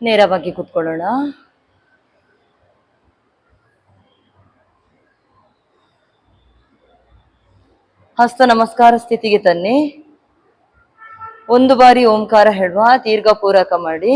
ನೇರವಾಗಿ ಕೂತ್ಕೊಳ್ಳೋಣ. ಹಸ್ತ ನಮಸ್ಕಾರ ಸ್ಥಿತಿಗೆ ತನ್ನಿ. ಒಂದು ಬಾರಿ ಓಂಕಾರ ಹೇಳುವ, ದೀರ್ಘ ಪೂರಕ ಮಾಡಿ.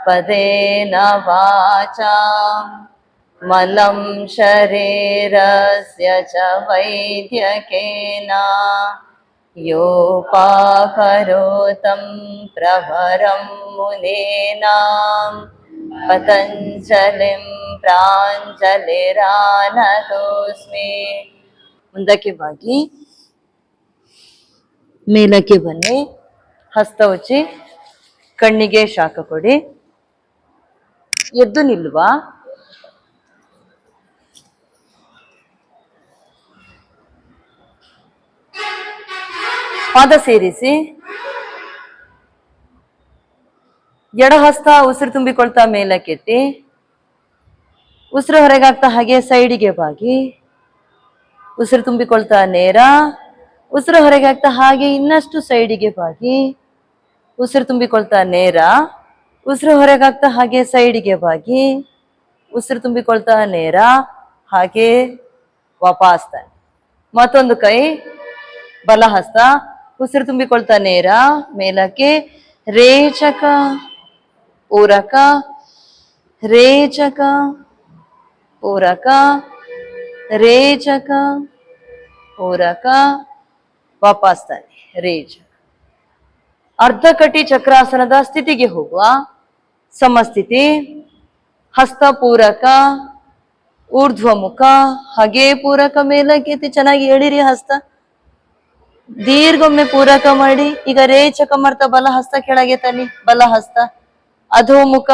ಪದೇನ ವಾಚಾ ಮಲಂ ಶರೀರಸ್ಯ ಚ ವೈದ್ಯಕೇನ ಯೋಪಾಕರೋತಂ ಪ್ರವರಂ ಮುನೇನಾಂ ಪತಂಜಲಿಂ ಪ್ರಾಂಜಲಿರಾನತೋಸ್ಮಿ. ಮುಂದಕ್ಕೆ ಬಾಗಿ ಮೇಲಕ್ಕೆ ಬನ್ನಿ. ಹಸ್ತ ಉಚ್ಚಿ, ಕಣ್ಣಿಗೆ ಶಾಖ ಕೊಡಿ. ಎದ್ದು ನಿಲ್ಲುವ. ಪಾದ ಸೇರಿಸಿ. ಎಡ ಹಸ್ತ ಉಸಿರು ತುಂಬಿಕೊಳ್ತಾ ಮೇಲಕ್ಕೆತ್ತಿ. ಉಸಿರು ಹೊರಗಾಗ್ತಾ ಹಾಗೆ ಸೈಡಿಗೆ ಬಾಗಿ. ಉಸಿರು ತುಂಬಿಕೊಳ್ತಾ ನೇರ. ಉಸಿರು ಹೊರಗಾಗ್ತಾ ಹಾಗೆ ಇನ್ನಷ್ಟು ಸೈಡಿಗೆ ಬಾಗಿ. ಉಸಿರು ತುಂಬಿಕೊಳ್ತಾ ನೇರ. ಉಸಿರು ಹೊರಗಾಗ್ತಾ ಹಾಗೆ ಸೈಡಿಗೆ ಬಾಗಿ. ಉಸಿರು ತುಂಬಿಕೊಳ್ತಾ ನೇರ, ಹಾಗೆ ವಾಪಸ್. ಮತ್ತೊಂದು ಕೈ ಬಲ ಹಸ್ತ, ಉಸಿರು ತುಂಬಿಕೊಳ್ತಾ ನೇರ ಮೇಲಕ್ಕೆ. ರೇಚಕ ಪೂರಕ, ರೇಚಕ ಪೂರಕ, ರೇಚಕ ಪೂರಕ, ವಾಪಸ್ ತಾನೆ ರೇಚಕ. ಅರ್ಧಕಟಿ ಚಕ್ರಾಸನದ ಸ್ಥಿತಿಗೆ ಹೋಗುವ. ಸಮಸ್ಥಿತಿ. ಹಸ್ತ ಪೂರಕ, ಊರ್ಧ್ವ ಮುಖ, ಹಾಗೆ ಪೂರಕ ಮೇಲಕ್ಕೆತ್ತಿ. ಚೆನ್ನಾಗಿ ಎಳಿರಿ ಹಸ್ತ. ದೀರ್ಘೊಮ್ಮೆ ಪೂರಕ ಮಾಡಿ. ಈಗ ರೇಚಕ ಮಾಡ್ತಾ ಬಲ ಹಸ್ತ ಕೆಳಗೆ ತನ್ನಿ. ಬಲ ಹಸ್ತ ಅಧೋಮುಖ,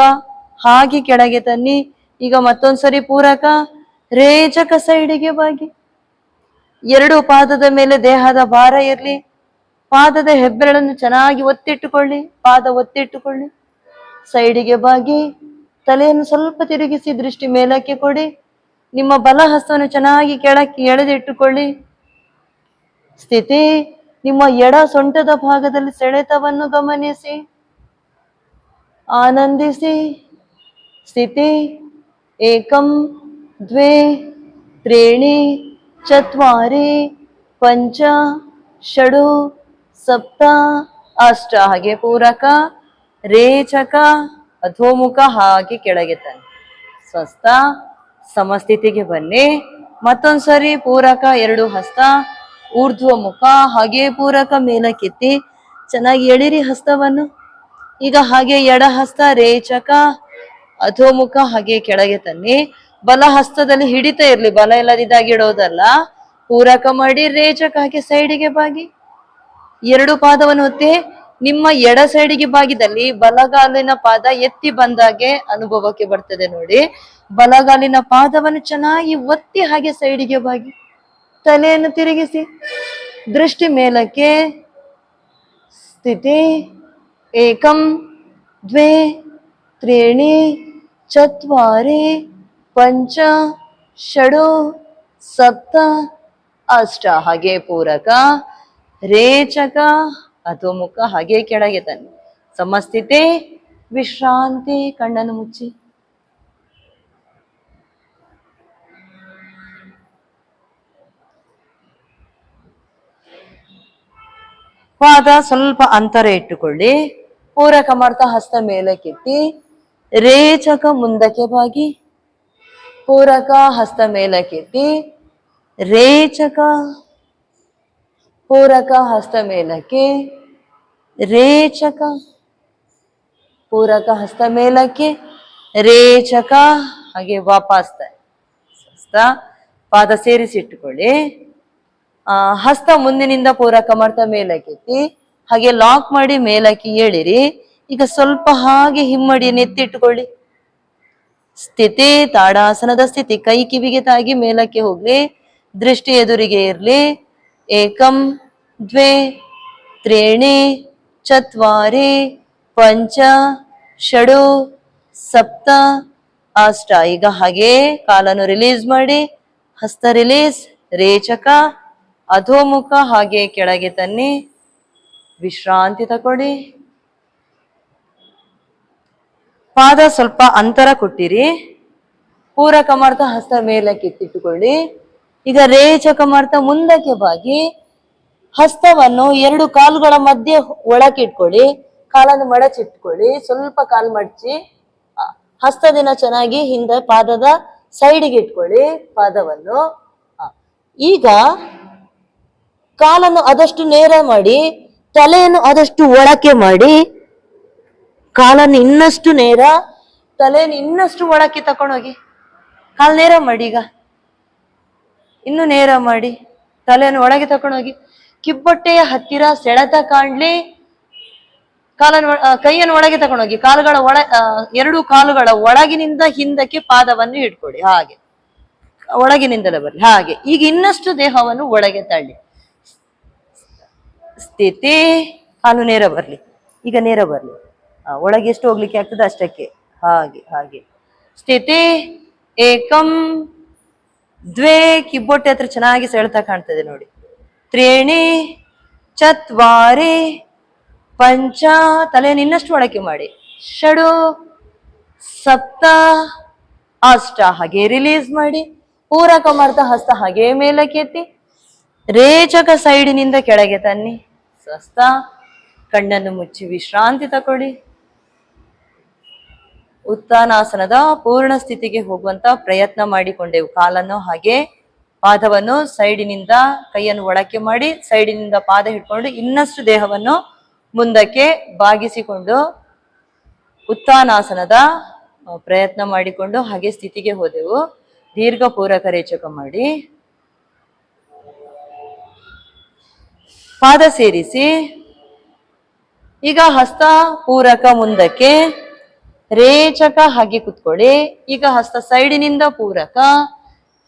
ಹಾಗೆ ಕೆಳಗೆ ತನ್ನಿ. ಈಗ ಮತ್ತೊಂದ್ಸರಿ ಪೂರಕ, ರೇಚಕ ಸೈಡಿಗೆ ಬಾಗಿ. ಎರಡು ಪಾದದ ಮೇಲೆ ದೇಹದ ಭಾರ ಇರ್ಲಿ. ಪಾದದ ಹೆಬ್ಬೆರಳನ್ನು ಚೆನ್ನಾಗಿ ಒತ್ತಿಟ್ಟುಕೊಳ್ಳಿ. ಪಾದ ಒತ್ತಿಟ್ಟುಕೊಳ್ಳಿ. ಸೈಡಿಗೆ ಬಾಗಿ. ತಲೆಯನ್ನು ಸ್ವಲ್ಪ ತಿರುಗಿಸಿ ದೃಷ್ಟಿ ಮೇಲಕ್ಕೆ ಕೊಡಿ. ನಿಮ್ಮ ಬಲ ಹಸ್ತವನ್ನು ಚೆನ್ನಾಗಿ ಕೆಳಕ್ಕೆ ಎಳೆದಿಟ್ಟುಕೊಳ್ಳಿ. ಸ್ಥಿತಿ. ನಿಮ್ಮ ಎಡ ಸೊಂಟದ ಭಾಗದಲ್ಲಿ ಸೆಳೆತವನ್ನು ಗಮನಿಸಿ, ಆನಂದಿಸಿ. ಸ್ಥಿತಿ. ಏಕಂ ದ್ವೇ ತ್ರೀಣಿ ಚತ್ವಾರಿ ಪಂಚ ಷಡು ಸಪ್ತ ಅಷ್ಟ, ಹಾಗೆ ಪೂರಕ, ರೇಚಕ, ಅಧೋಮುಖ, ಹಾಗೆ ಕೆಳಗೆ ತನ್ನಿ. ಸ್ವಸ್ಥ. ಸಮಸ್ಥಿತಿಗೆ ಬನ್ನಿ. ಮತ್ತೊಂದ್ಸರಿ ಪೂರಕ, ಎರಡು ಹಸ್ತ ಊರ್ಧ್ವ ಮುಖ, ಹಾಗೆ ಪೂರಕ ಮೇಲಕ್ಕೆತ್ತಿ. ಚೆನ್ನಾಗಿ ಎಳಿರಿ ಹಸ್ತವನ್ನು. ಈಗ ಹಾಗೆ ಎಡ ಹಸ್ತ ರೇಚಕ, ಅಧೋಮುಖ, ಹಾಗೆ ಕೆಳಗೆ ತನ್ನಿ. ಬಲ ಹಸ್ತದಲ್ಲಿ ಹಿಡಿತಾ ಇರ್ಲಿ, ಬಲ ಇಲ್ಲದಿದ್ದಾಗ ಇಡೋದಲ್ಲ. ಪೂರಕ ಮಾಡಿ ರೇಚಕ, ಹಾಗೆ ಸೈಡಿಗೆ ಬಾಗಿ. ಎರಡು ಪಾದವನ್ನು ಒತ್ತಿ. ನಿಮ್ಮ ಎಡ ಸೈಡಿಗೆ ಬಾಗಿದಲ್ಲಿ ಬಲಗಾಲಿನ ಪಾದ ಎತ್ತಿ ಬಂದಾಗೆ ಅನುಭವಕ್ಕೆ ಬರ್ತದೆ ನೋಡಿ. ಬಲಗಾಲಿನ ಪಾದವನ್ನು ಚೆನ್ನಾಗಿ ಒತ್ತಿ ಹಾಗೆ ಸೈಡಿಗೆ ಬಾಗಿ. ತಲೆಯನ್ನು ತಿರುಗಿಸಿ ದೃಷ್ಟಿ ಮೇಲಕ್ಕೆ. ಸ್ಥಿತಿ. ಏಕಂ ದ್ವೇ ತ್ರೀಣಿ ಚತ್ವಾರಿ ಪಂಚ ಷಡು ಸಪ್ತ ಅಷ್ಟ, ಹಾಗೆ ಪೂರಕ, ರೇಚಕ, ಅಧೋಮುಖ, ಹಾಗೆ ಕೆಳಗೆ ತನ್ನಿ. ಸಮಸ್ಥಿತಿ. ವಿಶ್ರಾಂತಿ. ಕಣ್ಣನ್ನು ಮುಚ್ಚಿ. ಪಾದ ಸ್ವಲ್ಪ ಅಂತರ ಇಟ್ಟುಕೊಳ್ಳಿ. ಪೂರಕ ಮಾಡ್ತಾ ಹಸ್ತ ಮೇಲಕ್ಕೆತ್ತಿ. ರೇಚಕ ಮುಂದಕ್ಕೆ ಬಾಗಿ. ಪೂರಕ ಹಸ್ತ ಮೇಲಕ್ಕೆತ್ತಿ. ರೇಚಕ ಪೂರಕ ಹಸ್ತ ಮೇಲಕ್ಕೆ. ರೇಚಕ ಪೂರಕ ಹಸ್ತ ಮೇಲಕ್ಕೆ. ರೇಚಕ, ಹಾಗೆ ವಾಪಸ್. ಪಾದ ಸೇರಿಸಿಟ್ಟುಕೊಳ್ಳಿ. ಹಸ್ತ ಮುಂದಿನಿಂದ ಪೂರಕ ಮಾಡ್ತಾ ಮೇಲಕ್ಕೆತ್ತಿ. ಹಾಗೆ ಲಾಕ್ ಮಾಡಿ ಮೇಲಕ್ಕೆ ಏಳಿರಿ. ಈಗ ಸ್ವಲ್ಪ ಹಾಗೆ ಹಿಮ್ಮಡಿ ನೆತ್ತಿಟ್ಟುಕೊಳ್ಳಿ. ಸ್ಥಿತಿ. ತಾಡಾಸನದ ಸ್ಥಿತಿ. ಕೈ ಕಿವಿಗೆ ತಾಗಿ ಮೇಲಕ್ಕೆ ಹೋಗ್ಲಿ. ದೃಷ್ಟಿ ಎದುರಿಗೆ ಇರ್ಲಿ. ಏಕಂ ದ್ವೇ ತ್ರೀಣಿ ಚತ್ವಾರಿ ಪಂಚ ಷಡು ಸಪ್ತ ಅಷ್ಟ. ಈಗ ಹಾಗೆ ಕಾಲನ್ನು ರಿಲೀಸ್ ಮಾಡಿ, ಹಸ್ತ ರಿಲೀಸ್, ರೇಚಕ ಅಧೋಮುಖ ಹಾಗೆ ಕೆಳಗೆ ತನ್ನಿ, ವಿಶ್ರಾಂತಿ ತಕೊಳ್ಳಿ. ಪಾದ ಸ್ವಲ್ಪ ಅಂತರ ಕೊಟ್ಟಿರಿ. ಪೂರಕ ಮಾಡ್ತಾ ಹಸ್ತ ಮೇಲಕ್ಕೆ ಎತ್ತಿಟ್ಟುಕೊಳ್ಳಿ. ಈಗ ರೇಚಕ ಮಾಡ್ತಾ ಮುಂದಕ್ಕೆ ಬಾಗಿ ಹಸ್ತವನ್ನು ಎರಡು ಕಾಲುಗಳ ಮಧ್ಯೆ ಒಳಕ್ಕೆ ಇಟ್ಕೊಳ್ಳಿ. ಕಾಲನ್ನು ಮಡಚಿಟ್ಕೊಳ್ಳಿ. ಸ್ವಲ್ಪ ಕಾಲು ಮಡಚಿ ಹಸ್ತದಿನ ಚೆನ್ನಾಗಿ ಹಿಂದೆ ಪಾದದ ಸೈಡಿಗೆ ಇಟ್ಕೊಳ್ಳಿ ಪಾದವನ್ನು. ಈಗ ಕಾಲನ್ನು ಆದಷ್ಟು ನೇರ ಮಾಡಿ, ತಲೆಯನ್ನು ಆದಷ್ಟು ಒಳಕ್ಕೆ ಮಾಡಿ, ಕಾಲನ್ನು ಇನ್ನಷ್ಟು ನೇರ, ತಲೆಯನ್ನು ಇನ್ನಷ್ಟು ಒಳಕ್ಕೆ ತಕೊಂಡೋಗಿ. ಕಾಲು ನೇರ ಮಾಡಿ. ಈಗ ಇನ್ನು ನೇರ ಮಾಡಿ, ತಲೆಯನ್ನು ಒಳಗೆ ತಕೊಂಡೋಗಿ. ಕಿಬ್ಬೊಟ್ಟೆಯ ಹತ್ತಿರ ಸೆಳೆತ ಕಾಣ್ಲಿ. ಕೈಯನ್ನು ಒಳಗೆ ತಕೊಂಡೋಗಿ. ಕಾಲುಗಳ ಎರಡು ಕಾಲುಗಳ ಒಳಗಿನಿಂದ ಹಿಂದಕ್ಕೆ ಪಾದವನ್ನು ಇಟ್ಕೊಳ್ಳಿ. ಹಾಗೆ ಒಳಗಿನಿಂದಲೇ ಬರ್ಲಿ. ಹಾಗೆ ಈಗ ಇನ್ನಷ್ಟು ದೇಹವನ್ನು ಒಳಗೆ ತಳ್ಳಿ. ಸ್ಥಿತಿ. ಕಾಲು ನೇರ ಬರ್ಲಿ. ಈಗ ನೇರ ಬರ್ಲಿ. ಒಳಗೆ ಎಷ್ಟು ಹೋಗ್ಲಿಕ್ಕೆ ಆಗ್ತದೆ ಅಷ್ಟಕ್ಕೆ. ಹಾಗೆ ಹಾಗೆ ಸ್ಥಿತಿ. ಏಕಂ ದ್ವೇ, ಕಿಬ್ಬೊಟ್ಟೆ ಹತ್ರ ಚೆನ್ನಾಗಿ ಸೆಳೆತ ಕಾಣ್ತದೆ ನೋಡಿ. ತ್ರೀಣಿ ಚತ್ವಾರಿ ಪಂಚ, ತಲೆಯನ್ನು ಇನ್ನಷ್ಟು ಒಳಕ್ಕೆ ಮಾಡಿ, ಷಡು ಸಪ್ತ ಅಷ್ಟ ಹಾಗೆ ರಿಲೀಸ್ ಮಾಡಿ. ಪೂರಕ ಮಾಡ್ತಾ ಹಸ್ತ ಹಾಗೆ ಮೇಲಕ್ಕೆ ಎತ್ತಿ, ರೇಚಕ ಸೈಡಿನಿಂದ ಕೆಳಗೆ ತನ್ನಿ, ಸ್ವಸ್ಥ. ಕಣ್ಣನ್ನು ಮುಚ್ಚಿ ವಿಶ್ರಾಂತಿ ತಕೊಳ್ಳಿ. ಉತ್ಥಾನಾಸನದ ಪೂರ್ಣ ಸ್ಥಿತಿಗೆ ಹೋಗುವಂತ ಪ್ರಯತ್ನ ಮಾಡಿಕೊಂಡೆವು. ಕಾಲನ್ನು ಹಾಗೆ ಪಾದವನ್ನು ಸೈಡಿನಿಂದ, ಕೈಯನ್ನು ಒಳಕ್ಕೆ ಮಾಡಿ ಸೈಡಿನಿಂದ ಪಾದ ಹಿಡ್ಕೊಂಡು ಇನ್ನಷ್ಟು ದೇಹವನ್ನು ಮುಂದಕ್ಕೆ ಬಾಗಿಸಿಕೊಂಡು ಉತ್ಥಾನಾಸನದ ಪ್ರಯತ್ನ ಮಾಡಿಕೊಂಡು ಹಾಗೆ ಸ್ಥಿತಿಗೆ ಹೋದೆವು. ದೀರ್ಘ ಪೂರಕ ರೇಚಕ ಮಾಡಿ ಪಾದ ಸೇರಿಸಿ. ಈಗ ಹಸ್ತ ಪೂರಕ ಮುಂದಕ್ಕೆ, ರೇಚಕ ಹಾಗೆ ಕುತ್ಕೊಳ್ಳಿ. ಈಗ ಹಸ್ತ ಸೈಡಿನಿಂದ ಪೂರಕ,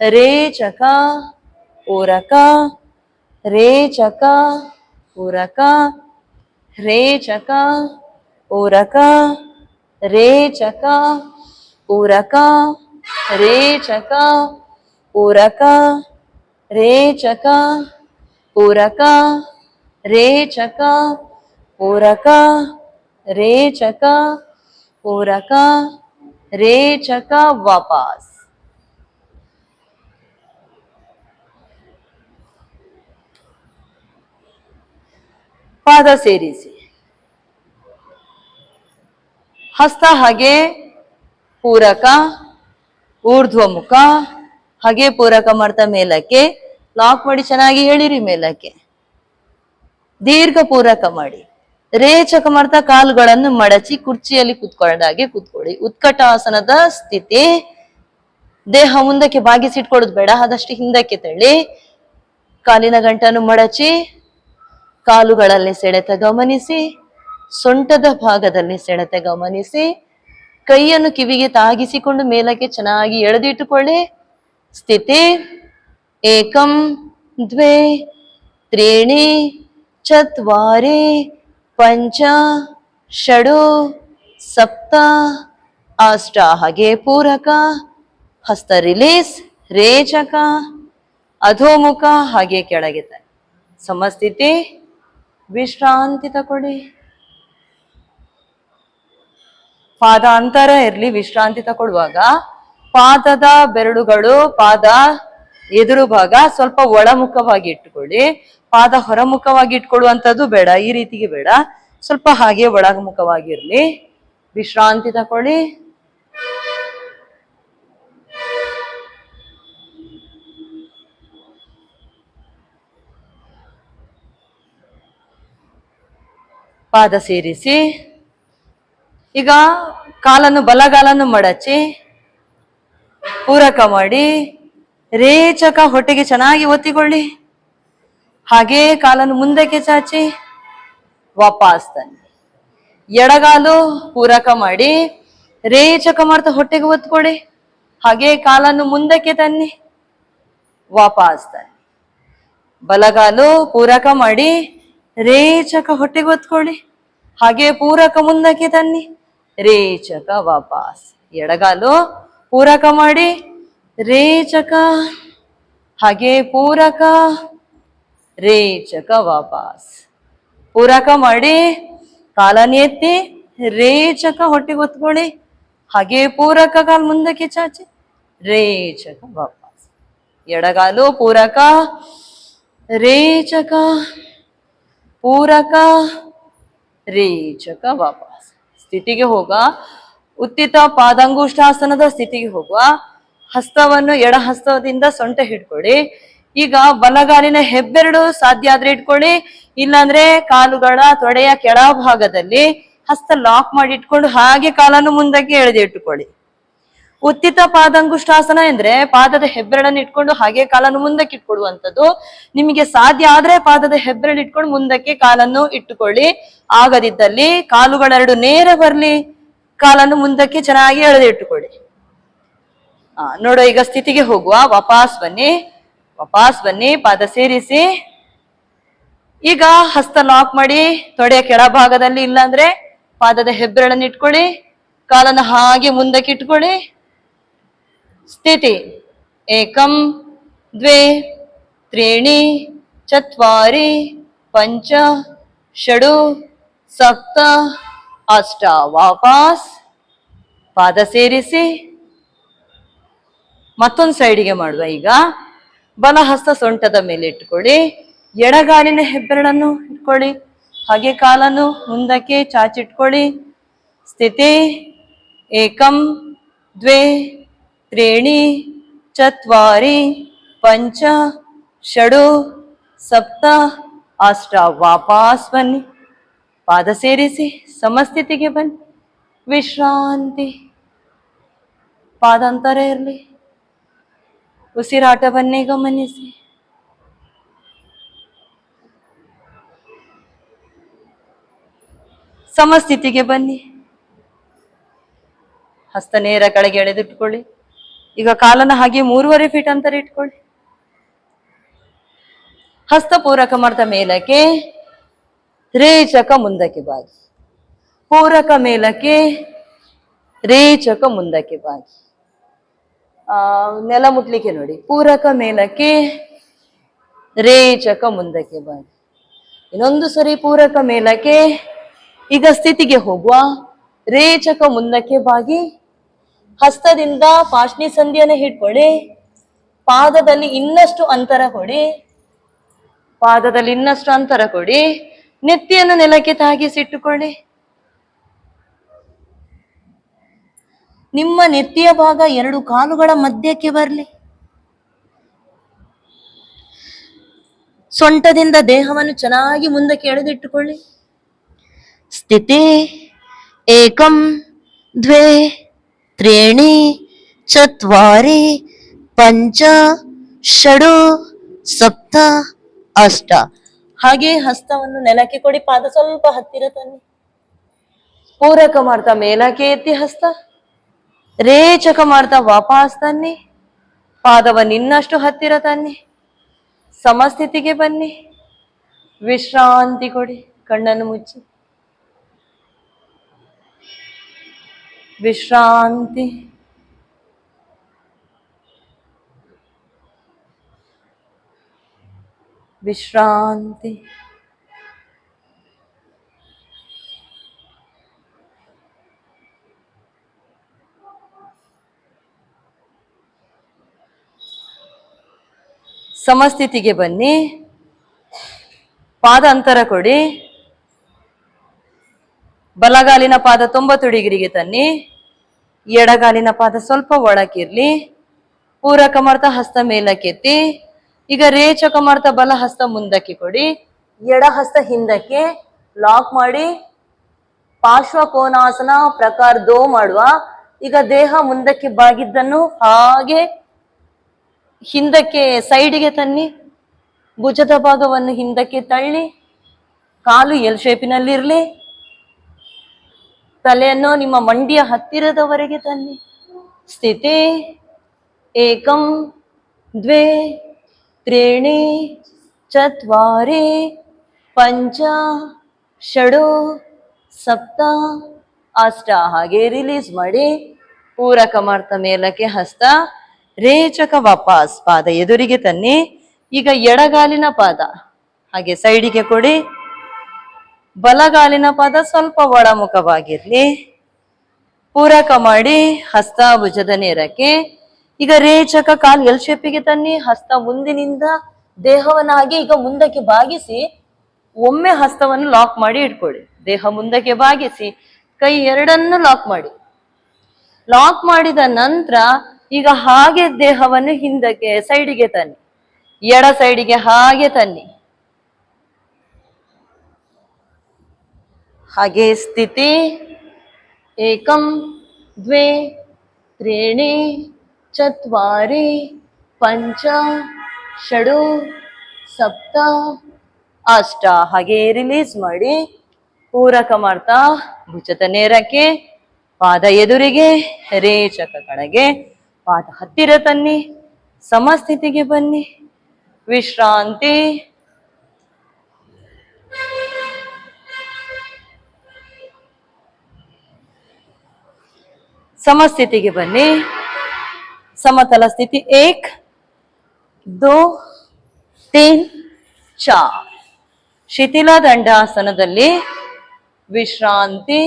ರೇಚಕ ಪೂರಕ, ರೇಚಕ ಪೂರಕ, ರೇಚಕ ಪೂರಕ, ರೇಚಕ ಪೂರಕ, ರೇಚಕ ಪೂರಕ, ರೇಚಕ ಪೂರಕ, ರೇಚಕ ಪೂರಕ, ರೇಚಕ ಪೂರಕ, ರೇಚಕ. ವಾಪಸ್. ಪಾದ ಸೇರಿಸಿ. ಹಸ್ತ ಹಾಗೆ ಪೂರಕ, ಊರ್ಧ್ವಮುಖ ಹಾಗೆ ಪೂರಕ ಮಾಡ್ತಾ ಮೇಲಕ್ಕೆ ಲಾಕ್ ಮಾಡಿ ಚೆನ್ನಾಗಿ ಎಳಿರಿ ಮೇಲಕ್ಕೆ. ದೀರ್ಘ ಪೂರಕ ಮಾಡಿ. ರೇಚಕ ಮಾಡ್ತಾ ಕಾಲುಗಳನ್ನು ಮಡಚಿ ಕುರ್ಚಿಯಲ್ಲಿ ಕುತ್ಕೊಂಡಾಗೆ ಕುತ್ಕೊಳ್ಳಿ. ಉತ್ಕಟಾಸನದ ಸ್ಥಿತಿ. ದೇಹ ಮುಂದಕ್ಕೆ ಬಾಗಿಸಿಟ್ಕೊಳ್ಳೋದು ಬೇಡ, ಆದಷ್ಟು ಹಿಂದಕ್ಕೆ ತಳ್ಳಿ. ಕಾಲಿನ ಗಂಟನ್ನು ಮಡಚಿ, ಕಾಲುಗಳಲ್ಲಿ ಸೆಳೆತ ಗಮನಿಸಿ, ಸೊಂಟದ ಭಾಗದಲ್ಲಿ ಸೆಳೆತ ಗಮನಿಸಿ, ಕೈಯನ್ನು ಕಿವಿಗೆ ತಾಗಿಸಿಕೊಂಡು ಮೇಲಕ್ಕೆ ಚೆನ್ನಾಗಿ ಎಳೆದಿಟ್ಟುಕೊಳ್ಳಿ. ಸ್ಥಿತಿ. ಏಕಂ ದ್ವೇ ತ್ರೀಣಿ ಚತ್ವಾರಿ ಪಂಚ ಷಡು ಸಪ್ತ ಅಷ್ಟ ಹಾಗೆ ಪೂರಕ. ಹಸ್ತ ರಿಲೀಸ್, ರೇಚಕ ಅಧೋಮುಖ ಹಾಗೆ ಕೆಳಗೆ ತನ್ನಿ, ಸಮಸ್ಥಿತಿ. ವಿಶ್ರಾಂತಿ ತಕೊಳ್ಳಿ. ಪಾದ ಅಂತರ ಇರ್ಲಿ. ವಿಶ್ರಾಂತಿ ತಗೊಳ್ಳುವಾಗ ಪಾದದ ಬೆರಳುಗಳು ಪಾದ ಎದುರು ಭಾಗ ಸ್ವಲ್ಪ ಒಳಮುಖವಾಗಿ ಇಟ್ಟುಕೊಳ್ಳಿ. ಪಾದ ಹೊರಮುಖವಾಗಿ ಇಟ್ಕೊಳ್ಳುವಂಥದ್ದು ಬೇಡ, ಈ ರೀತಿಗೆ ಬೇಡ, ಸ್ವಲ್ಪ ಹಾಗೆ ಒಳಮುಖವಾಗಿರ್ಲಿ. ವಿಶ್ರಾಂತಿ ತಕೊಳ್ಳಿ. ಪಾದ ಸೇರಿಸಿ. ಈಗ ಕಾಲನ್ನು ಬಲಗಾಲನ್ನು ಮಡಚಿ ಪೂರಕ ಮಾಡಿ, ರೇಚಕ ಹೊಟ್ಟೆಗೆ ಚೆನ್ನಾಗಿ ಒತ್ತಿಕೊಳ್ಳಿ. ಹಾಗೆ ಕಾಲನ್ನು ಮುಂದಕ್ಕೆ ಚಾಚಿ ವಾಪಸ್ ತನ್ನಿ. ಎಡಗಾಲು ಪೂರಕ ಮಾಡಿ, ರೇಚಕ ಮಾಡ್ತಾ ಹೊಟ್ಟೆಗೆ ಒತ್ಕೊಳ್ಳಿ. ಹಾಗೆ ಕಾಲನ್ನು ಮುಂದಕ್ಕೆ ತನ್ನಿ, ವಾಪಸ್ ತನ್ನಿ. ಬಲಗಾಲು ಪೂರಕ ಮಾಡಿ, ರೇಚಕ ಹೊಟ್ಟೆಗೆ ಒತ್ಕೊಳ್ಳಿ. ಹಾಗೆ ಪೂರಕ ಮುಂದಕ್ಕೆ ತನ್ನಿ, ರೇಚಕ ವಾಪಸ್. ಎಡಗಾಲು ಪೂರಕ ಮಾಡಿ, ರೇಚಕ, ಹಾಗೆ ಪೂರಕ, ರೇಚಕ ವಾಪಸ್. ಪೂರಕ ಮಾಡಿ, ಕಾಲನ್ನು ಎತ್ತಿ, ರೇಚಕ ಹೊಟ್ಟೆಗೆ ಒತ್ಕೊಳ್ಳಿ, ಹಾಗೆ ಪೂರಕ ಕಾಲು ಮುಂದಕ್ಕೆ ಚಾಚಿ, ರೇಚಕ ವಾಪಸ್. ಎಡಗಾಲು ಪೂರಕ, ರೇಚಕ, ಪೂರಕ, ರೇಚಕ ವಾಪಸ್. ಸ್ಥಿತಿಗೆ ಹೋಗ, ಉತ್ತಿತ ಪಾದಂಗುಷ್ಟಾಸನದ ಸ್ಥಿತಿಗೆ ಹೋಗುವ. ಹಸ್ತವನ್ನು ಎಡ ಹಸ್ತದಿಂದ ಸೊಂಟ ಹಿಡ್ಕೊಳ್ಳಿ. ಈಗ ಬಲಗಾಲಿನ ಹೆಬ್ಬೆರಡು ಸಾಧ್ಯ ಆದ್ರೆ ಇಟ್ಕೊಳ್ಳಿ, ಇಲ್ಲಾಂದ್ರೆ ಕಾಲುಗಳ ತೊಡೆಯ ಕೆಳಭಾಗದಲ್ಲಿ ಹಸ್ತ ಲಾಕ್ ಮಾಡಿ ಇಟ್ಕೊಂಡು ಹಾಗೆ ಕಾಲನ್ನು ಮುಂದಕ್ಕೆ ಎಳೆದು ಇಟ್ಟುಕೊಳ್ಳಿ. ಉತ್ತಿತ ಪಾದಂಗುಷ್ಟಾಸನ ಅಂದ್ರೆ ಪಾದದ ಹೆಬ್ಬೆರಡನ್ನು ಇಟ್ಕೊಂಡು ಹಾಗೆ ಕಾಲನ್ನು ಮುಂದಕ್ಕೆ ಇಟ್ಕೊಳ್ಳುವಂಥದ್ದು. ನಿಮಗೆ ಸಾಧ್ಯ ಆದ್ರೆ ಪಾದದ ಹೆಬ್ಬೆರಳು ಇಟ್ಕೊಂಡು ಮುಂದಕ್ಕೆ ಕಾಲನ್ನು ಇಟ್ಟುಕೊಳ್ಳಿ. ಆಗದಿದ್ದಲ್ಲಿ ಕಾಲುಗಳೆರಡು ನೇರ ಬರ್ಲಿ, ಕಾಲನ್ನು ಮುಂದಕ್ಕೆ ಚೆನ್ನಾಗಿ ಎಳೆದು ಇಟ್ಟುಕೊಳ್ಳಿ. ನೋಡೋ, ಈಗ ಸ್ಥಿತಿಗೆ ಹೋಗುವ. ವಾಪಸ್ ಬನ್ನಿ, ವಾಪಸ್ ಬನ್ನಿ, ಪಾದ ಸೇರಿಸಿ. ಈಗ ಹಸ್ತ ಲಾಕ್ ಮಾಡಿ ತೊಡೆಯ ಕೆಳಭಾಗದಲ್ಲಿ, ಇಲ್ಲಾಂದ್ರೆ ಪಾದದ ಹೆಬ್ಬೆರಳನ್ನು ಇಟ್ಕೊಳ್ಳಿ, ಕಾಲನ್ನು ಹಾಗೆ ಮುಂದಕ್ಕೆ ಇಟ್ಕೊಳ್ಳಿ. ಸ್ಥಿತಿ ಏಕಂ ದ್ವೇ ತ್ರೀಣಿ ಚತ್ವಾರಿ ಪಂಚ ಷಡು ಸಪ್ತ ಅಷ್ಟ. ವಾಪಸ್ ಪಾದ ಸೇರಿಸಿ. ಮತ್ತೊಂದು ಸೈಡಿಗೆ ಮಾಡುವ. ಈಗ ಬಲ ಹಸ್ತ ಸೊಂಟದ ಮೇಲೆ ಇಟ್ಕೊಳ್ಳಿ, ಎಡಗಾಲಿನ ಹೆಬ್ಬೆರಳನ್ನು ಇಟ್ಕೊಳ್ಳಿ, ಹಾಗೆ ಕಾಲನ್ನು ಮುಂದಕ್ಕೆ ಚಾಚಿಟ್ಕೊಳ್ಳಿ. ಸ್ಥಿತಿ ಏಕಂ ದ್ವೇ ತ್ರೀಣಿ ಚತ್ವಾರಿ ಪಂಚ ಷಡು ಸಪ್ತ ಅಷ್ಟ. ವಾಪಸ್ ಬನ್ನಿ, ಪಾದ ಸೇರಿಸಿ, ಸಮಸ್ಥಿತಿಗೆ ಬನ್ನಿ. ವಿಶ್ರಾಂತಿ, ಪಾದಾಂತರ ಇರಲಿ. ಉಸಿರಾಟವನ್ನೇ ಗಮನಿಸಿ. ಸಮಸ್ಥಿತಿಗೆ ಬನ್ನಿ. ಹಸ್ತ ನೇರ ಕೆಳಗೆ ಎಳೆದಿಟ್ಕೊಳ್ಳಿ. ಈಗ ಕಾಲನ್ನು ಹಾಗೆ 3.5 ಫೀಟ್ ಅಂತರ ಇಟ್ಕೊಳ್ಳಿ. ಹಸ್ತ ಪೂರಕ ಮಾಡ್ತಾ ಮೇಲಕ್ಕೆ, ರೇಚಕ ಮುಂದಕ್ಕೆ ಬಾಗಿ, ಪೂರಕ ಮೇಲಕ್ಕೆ, ರೇಚಕ ಮುಂದಕ್ಕೆ ಬಾಗಿ. ನೆಲ ಮುಟ್ಲಿಕ್ಕೆ ನೋಡಿ. ಪೂರಕ ಮೇಲಕ್ಕೆ, ರೇಚಕ ಮುಂದಕ್ಕೆ ಬಾಗಿ. ಇನ್ನೊಂದು ಸರಿ ಪೂರಕ ಮೇಲಕ್ಕೆ. ಈಗ ಸ್ಥಿತಿಗೆ ಹೋಗುವ. ರೇಚಕ ಮುಂದಕ್ಕೆ ಬಾಗಿ, ಹಸ್ತದಿಂದ ಪಾಶ್ನಿ ಸಂಧಿಯನ್ನು ಹಿಡ್ಕೊಳ್ಳಿ. ಪಾದದಲ್ಲಿ ಇನ್ನಷ್ಟು ಅಂತರ ಕೊಡಿ, ಪಾದದಲ್ಲಿ ಇನ್ನಷ್ಟು ಅಂತರ ಕೊಡಿ. ನೆತ್ತಿಯನ್ನು ನೆಲಕ್ಕೆ ತಾಗಿಸಿಟ್ಟುಕೊಳ್ಳಿ. ನಿಮ್ಮ ನೆತ್ತಿಯ ಭಾಗ 2 ಕಾಲುಗಳ ಮಧ್ಯಕ್ಕೆ ಬರಲಿ. ಸೊಂಟದಿಂದ ದೇಹವನ್ನು ಚೆನ್ನಾಗಿ ಮುಂದಕ್ಕೆ ಎಳೆದಿಟ್ಟುಕೊಳ್ಳಿ. ಸ್ಥಿತಿ ಏಕಂ ದ್ವೇ ತ್ರೀಣಿ ಚತ್ವಾರಿ ಪಂಚ ಷಡು ಸಪ್ತ ಅಷ್ಟ. ಹಾಗೆ ಹಸ್ತವನ್ನು ನೆಲಕ್ಕೆ ಕೊಡಿ, ಪಾದ ಸ್ವಲ್ಪ ಹತ್ತಿರ ತನ್ನಿ. ಪೂರಕ ಮಾಡ್ತಾ ಮೇಲಕ್ಕೆ ಎತ್ತಿ ಹಸ್ತ, ರೇಚಕ ಮಾಡ್ತಾ ವಾಪಸ್ ತನ್ನಿ. ಪಾದವನ್ನು ಇನ್ನಷ್ಟು ಹತ್ತಿರ ತನ್ನಿ. ಸಮಸ್ಥಿತಿಗೆ ಬನ್ನಿ. ವಿಶ್ರಾಂತಿ ಕೊಡಿ. ಕಣ್ಣನ್ನು ಮುಚ್ಚಿ ವಿಶ್ರಾಂತಿ. ವಿಶ್ರಾಂತಿ. ಸಮಸ್ಥಿತಿಗೆ ಬನ್ನಿ. ಪಾದ ಅಂತರ ಕೊಡಿ. ಬಲಗಾಲಿನ ಪಾದ 90 ಡಿಗ್ರಿಗೆ ತನ್ನಿ. ಎಡಗಾಲಿನ ಪಾದ ಸ್ವಲ್ಪ ಒಳಗಿರ್ಲಿ. ಪೂರಕ ಮಾಡ್ತಾ ಹಸ್ತ ಮೇಲಕ್ಕೆತ್ತಿ. ಈಗ ರೇಚಕ ಮಾಡ್ತಾ ಬಲ ಹಸ್ತ ಮುಂದಕ್ಕೆ ಕೊಡಿ, ಎಡ ಹಸ್ತ ಹಿಂದಕ್ಕೆ ಲಾಕ್ ಮಾಡಿ. ಪಾರ್ಶ್ವ ಕೋನಾಸನ ಪ್ರಕಾರ 2 ಮಾಡುವ. ಈಗ ದೇಹ ಮುಂದಕ್ಕೆ ಬಾಗಿದ್ದನ್ನು ಹಾಗೆ ಹಿಂದಕ್ಕೆ ಸೈಡಿಗೆ ತನ್ನಿ. ಭುಜದ ಭಾಗವನ್ನು ಹಿಂದಕ್ಕೆ ತಳ್ಳಿ. ಕಾಲು ಎಲ್ ಶೇಪಿನಲ್ಲಿರ್ಲಿ. ತಲೆಯನ್ನು ನಿಮ್ಮ ಮಂಡಿಯ ಹತ್ತಿರದವರೆಗೆ ತನ್ನಿ. ಸ್ಥಿತಿ ಏಕಂ ದ್ವೇ ತ್ರೀಣಿ ಚತ್ವಾರಿ ಪಂಚ ಷಡು ಸಪ್ತ ಅಷ್ಟ ಹಾಗೆ ರಿಲೀಸ್ ಮಾಡಿ ಪೂರಕ ಮಾಡ್ತಾ ಮೇಲಕ್ಕೆ ಹಸ್ತ, ರೇಚಕ ವಾಪಸ್ ಪಾದ ಎದುರಿಗೆ ತನ್ನಿ. ಈಗ ಎಡಗಾಲಿನ ಪಾದ ಹಾಗೆ ಸೈಡಿಗೆ ಕೊಡಿ, ಬಲಗಾಲಿನ ಪಾದ ಸ್ವಲ್ಪ ಒಳಮುಖವಾಗಿರ್ಲಿ. ಪೂರಕ ಮಾಡಿ ಹಸ್ತ ಭುಜದ ನೇರಕ್ಕೆ. ಈಗ ರೇಚಕ ಕಾಲ್ ಎಲ್ ಶೇಪಿಗೆ ತನ್ನಿ, ಹಸ್ತ ಮುಂದಿನಿಂದ ದೇಹವನ್ನಾಗಿ ಈಗ ಮುಂದಕ್ಕೆ ಬಾಗಿಸಿ ಒಮ್ಮೆ ಹಸ್ತವನ್ನು ಲಾಕ್ ಮಾಡಿ ಇಟ್ಕೊಳ್ಳಿ. ದೇಹ ಮುಂದಕ್ಕೆ ಬಾಗಿಸಿ ಕೈ ಎರಡನ್ನು ಲಾಕ್ ಮಾಡಿ. ಲಾಕ್ ಮಾಡಿದ ನಂತರ ಈಗ ಹಾಗೆ ದೇಹವನ್ನು ಹಿಂದಕ್ಕೆ ಸೈಡಿಗೆ ತನ್ನಿ, ಎಡ ಸೈಡಿಗೆ ಹಾಗೆ ತನ್ನಿ. ಹಾಗೆ ಸ್ಥಿತಿ ಏಕಂ ದ್ವೇ ತ್ರೀಣಿ ಚತ್ವಾರಿ ಪಂಚ ಷಡು ಸಪ್ತ ಅಷ್ಟ ಹಾಗೆ ರಿಲೀಸ್ ಮಾಡಿ ಪೂರಕ ಮಾಡ್ತಾ ಭುಜದ ನೇರಕ್ಕೆ, ಪಾದ ಎದುರಿಗೆ, ರೇಚಕ ಕಡೆಗೆ, ಪಾದ ಹತ್ತಿರ ತನ್ನಿ, ಸಮಸ್ಥಿತಿಗೆ ಬನ್ನಿ. ವಿಶ್ರಾಂತಿ. ಸಮಸ್ಥಿತಿಗೆ ಬನ್ನಿ. ಸಮತಲ ಸ್ಥಿತಿ 1 2 3 4. ಶಿಥಿಲ ದಂಡಾಸನದಲ್ಲಿ ವಿಶ್ರಾಂತಿ.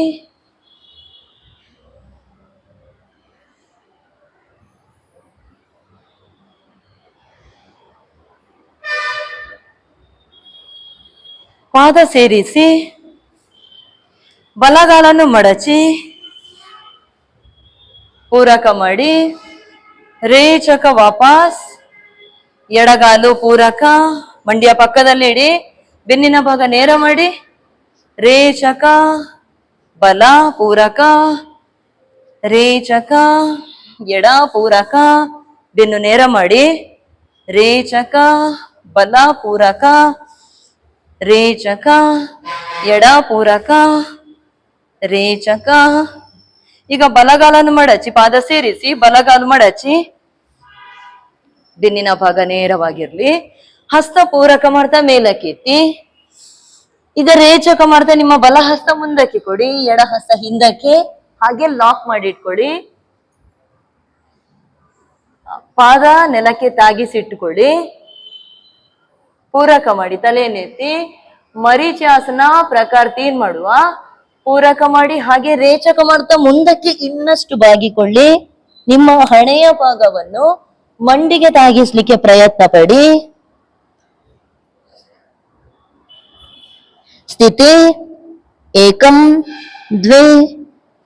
ಪಾದ ಸೇರಿಸಿ ಬಲಗಾಲನ್ನು ಮಡಚಿ ಪೂರಕ ಮಾಡಿ ರೇಚಕ ವಾಪಸ್, ಎಡಗಾಲು ಪೂರಕ, ಮಂಡಿಯ ಪಕ್ಕದಲ್ಲಿ ಇಡಿ, ಬೆನ್ನಿನ ಭಾಗ ನೇರ ಮಾಡಿ, ರೇಚಕ ಬಲ ಪೂರಕ, ರೇಚಕ ಎಡ ಪೂರಕ, ಬೆನ್ನು ನೇರ ಮಾಡಿ, ರೇಚಕ ಬಲ ಪೂರಕ, ರೇಚಕ ಎಡ ಪೂರಕ, ರೇಚಕ. ಈಗ ಬಲಗಾಲನ್ನು ಮಡಚಿ ಪಾದ ಸೇರಿಸಿ ಬಲಗಾಲು ಮಡಚಿ ಬೆನ್ನಿನ ಭಾಗ ನೇರವಾಗಿರ್ಲಿ. ಹಸ್ತ ಪೂರಕ ಮಾಡ್ತಾ ಮೇಲಕ್ಕೆತ್ತಿ. ಈಗ ರೇಚಕ ಮಾಡ್ತಾ ನಿಮ್ಮ ಬಲ ಹಸ್ತ ಮುಂದಕ್ಕೆ ಕೊಡಿ, ಎಡ ಹಸ್ತ ಹಿಂದಕ್ಕೆ ಹಾಗೆ ಲಾಕ್ ಮಾಡಿ ಇಟ್ಕೊಳ್ಳಿ. ಪಾದ ನೆಲಕ್ಕೆ ತಾಗಿಸಿಟ್ಟುಕೊಳ್ಳಿ. ಪೂರಕ ಮಾಡಿ ತಲೆಯನ್ನೆತ್ತಿ ಮರೀಚಾಸನ ಪ್ರಕಾರ 3 ಮಾಡುವ. ಪೂರಕ ಮಾಡಿ ಹಾಗೆ ರೇಚಕ ಮಾಡ್ತಾ ಮುಂದಕ್ಕೆ ಇನ್ನಷ್ಟು ಬಾಗಿಕೊಳ್ಳಿ. ನಿಮ್ಮ ಹಣೆಯ ಭಾಗವನ್ನು ಮಂಡಿಗೆ ತಾಗಿಸ್ಲಿಕ್ಕೆ ಪ್ರಯತ್ನ ಪಡಿ. ಸ್ಥಿತಿ ಏಕಂ ದ್ವೇ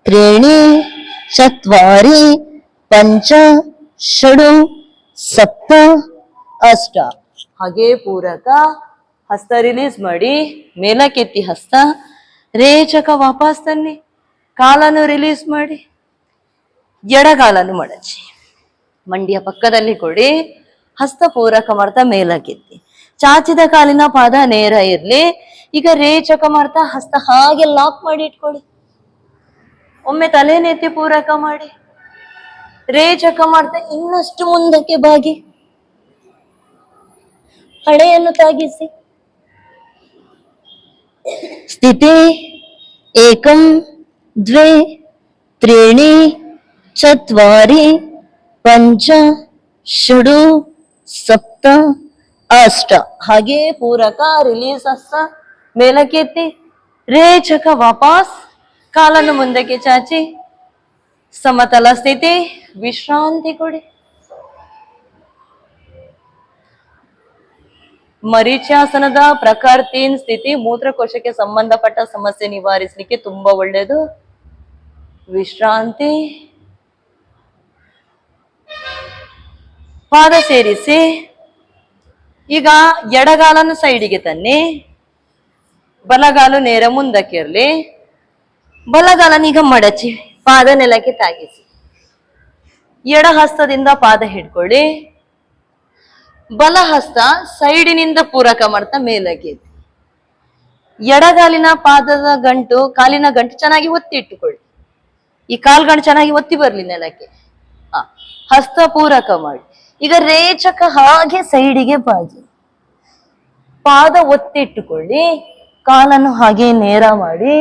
ತ್ರೀಣಿ ಚತ್ವಾರಿ ಪಂಚ ಷಡು ಸಪ್ತ ಅಷ್ಟ ಹಾಗೆ ಪೂರಕ. ಹಸ್ತ ರಿಲೀಸ್ ಮಾಡಿ ಮೇಲಕ್ಕೆತ್ತಿ ಹಸ್ತ, ರೇಚಕ ವಾಪಸ್ ತನ್ನಿ, ಕಾಲನ್ನು ರಿಲೀಸ್ ಮಾಡಿ, ಎಡಗಾಲನ್ನು ಮಡಚಿ ಮಂಡಿಯ ಪಕ್ಕದಲ್ಲಿ ಕೊಡಿ. ಹಸ್ತ ಪೂರಕ ಮಾಡ್ತಾ ಮೇಲಕ್ಕೆತ್ತಿ, ಚಾಚಿದ ಕಾಲಿನ ಪಾದ ನೇರ ಇರ್ಲಿ. ಈಗ ರೇಚಕ ಮಾಡ್ತಾ ಹಸ್ತ ಹಾಗೆ ಲಾಕ್ ಮಾಡಿ ಇಟ್ಕೊಳ್ಳಿ. ಒಮ್ಮೆ ತಲೆನೆತ್ತಿ ಪೂರಕ ಮಾಡಿ, ರೇಚಕ ಮಾಡ್ತಾ ಇನ್ನಷ್ಟು ಮುಂದಕ್ಕೆ ಬಾಗಿ ಹಣೆಯನ್ನು ತಾಗಿಸಿ. ಸ್ಥಿತಿ ಏಕಂ ದ್ವೇ ತ್ರೀಣಿ ಚತ್ವಾರಿ ಪಂಚ ಷಡು ಸಪ್ತ ಅಷ್ಟ ಹಾಗೆ ಪೂರಕ. ರಿಲೀಸ್ ಹಸ್ತ ಮೇಲಕ್ಕೆತ್ತಿ, ರೇಚಕ ವಾಪಸ್, ಕಾಲನ್ನು ಮುಂದಕ್ಕೆ ಚಾಚಿ ಸಮತಲ ಸ್ಥಿತಿ. ವಿಶ್ರಾಂತಿ ಕೊಡಿ. ಮರೀಚಾಸನದ ಪ್ರಕಾರ 3 ಸ್ಥಿತಿ ಮೂತ್ರಕೋಶಕ್ಕೆ ಸಂಬಂಧಪಟ್ಟ ಸಮಸ್ಯೆ ನಿವಾರಿಸಲಿಕ್ಕೆ ತುಂಬಾ ಒಳ್ಳೆಯದು. ವಿಶ್ರಾಂತಿ. ಪಾದ ಸೇರಿಸಿ ಈಗ ಎಡಗಾಲನ್ನು ಸೈಡಿಗೆ ತನ್ನಿ, ಬಲಗಾಲು ನೇರ ಮುಂದಕ್ಕೆ ಇರಲಿ. ಬಲಗಾಲನೀಗ ಮಡಚಿ ಪಾದ ನೆಲಕ್ಕೆ ತಾಗಿಸಿ, ಎಡ ಹಸ್ತದಿಂದ ಪಾದ ಹಿಡ್ಕೊಳ್ಳಿ. ಬಲ ಹಸ್ತ ಸೈಡಿನಿಂದ ಪೂರಕ ಮಾಡ್ತಾ ಮೇಲಕ್ಕೆ. ಎಡಗಾಲಿನ ಪಾದದ ಗಂಟು, ಕಾಲಿನ ಗಂಟು ಚೆನ್ನಾಗಿ ಒತ್ತಿ ಇಟ್ಟುಕೊಳ್ಳಿ. ಈ ಕಾಲ್ಗಂಟು ಚೆನ್ನಾಗಿ ಒತ್ತಿ ಬರ್ಲಿ ನೆಲಕ್ಕೆ. ಹಸ್ತ ಪೂರಕ ಮಾಡಿ. ಈಗ ರೇಚಕ ಹಾಗೆ ಸೈಡಿಗೆ ಬಾಗಿ, ಪಾದ ಒತ್ತಿ ಇಟ್ಟುಕೊಳ್ಳಿ. ಕಾಲನ್ನು ಹಾಗೆ ನೇರ ಮಾಡಿ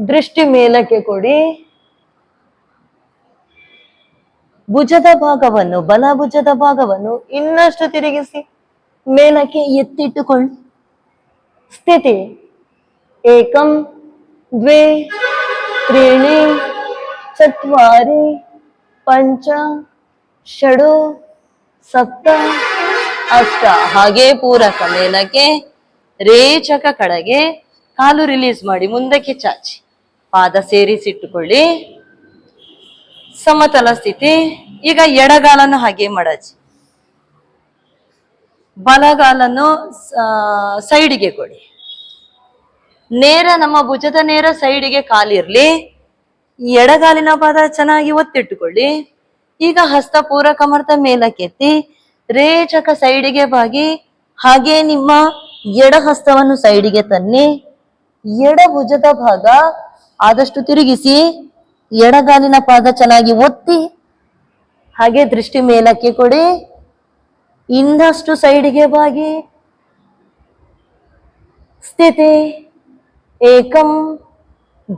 ದೃಷ್ಟಿ ಮೇಲಕ್ಕೆ ಕೊಡಿ. ಭುಜದ ಭಾಗವನ್ನು, ಬಲ ಭುಜದ ಭಾಗವನ್ನು ಇನ್ನಷ್ಟು ತಿರುಗಿಸಿ ಮೇಲಕ್ಕೆ ಎತ್ತಿಟ್ಟುಕೊಳ್ಳಿ. ಸ್ಥಿತಿ ಏಕಂ ದ್ವೇ ತ್ರೀಣಿ ಚತ್ವಾರಿ ಪಂಚ ಷಡು ಸಪ್ತ ಅಷ್ಟ. ಹಾಗೆ ಪೂರಕ ಮೇಲಕ್ಕೆ, ರೇಚಕ ಕಡೆಗೆ. ಕಾಲು ರಿಲೀಸ್ ಮಾಡಿ ಮುಂದಕ್ಕೆ ಚಾಚಿ ಪಾದ ಸೇರಿಸಿಟ್ಟುಕೊಳ್ಳಿ. ಸಮತಲ ಸ್ಥಿತಿ. ಈಗ ಎಡಗಾಲನ್ನು ಹಾಗೆ ಮಡಚಿ, ಬಲಗಾಲನ್ನು ಸೈಡಿಗೆ ಕೊಡಿ. ನೇರ ನಮ್ಮ ಭುಜದ ನೇರ ಸೈಡಿಗೆ ಕಾಲಿರ್ಲಿ. ಎಡಗಾಲಿನ ಪಾದ ಚೆನ್ನಾಗಿ ಒತ್ತಿಟ್ಟುಕೊಳ್ಳಿ. ಈಗ ಹಸ್ತ ಪೂರಕ ಮರ್ತ ಮೇಲಕ್ಕೆತ್ತಿ ರೇಚಕ ಸೈಡಿಗೆ ಬಾಗಿ, ಹಾಗೆ ನಿಮ್ಮ ಎಡ ಹಸ್ತವನ್ನು ಸೈಡಿಗೆ ತನ್ನಿ. ಎಡ ಭುಜದ ಭಾಗ ಆದಷ್ಟು ತಿರುಗಿಸಿ, ಎಡಗಾಲಿನ ಪಾದ ಚೆನ್ನಾಗಿ ಒತ್ತಿ, ಹಾಗೆ ದೃಷ್ಟಿ ಮೇಲಕ್ಕೆ ಕೊಡಿ. ಇನ್ನಷ್ಟು ಸೈಡಿಗೆ ಬಾಗಿ. ಸ್ಥಿತಿ ಏಕಂ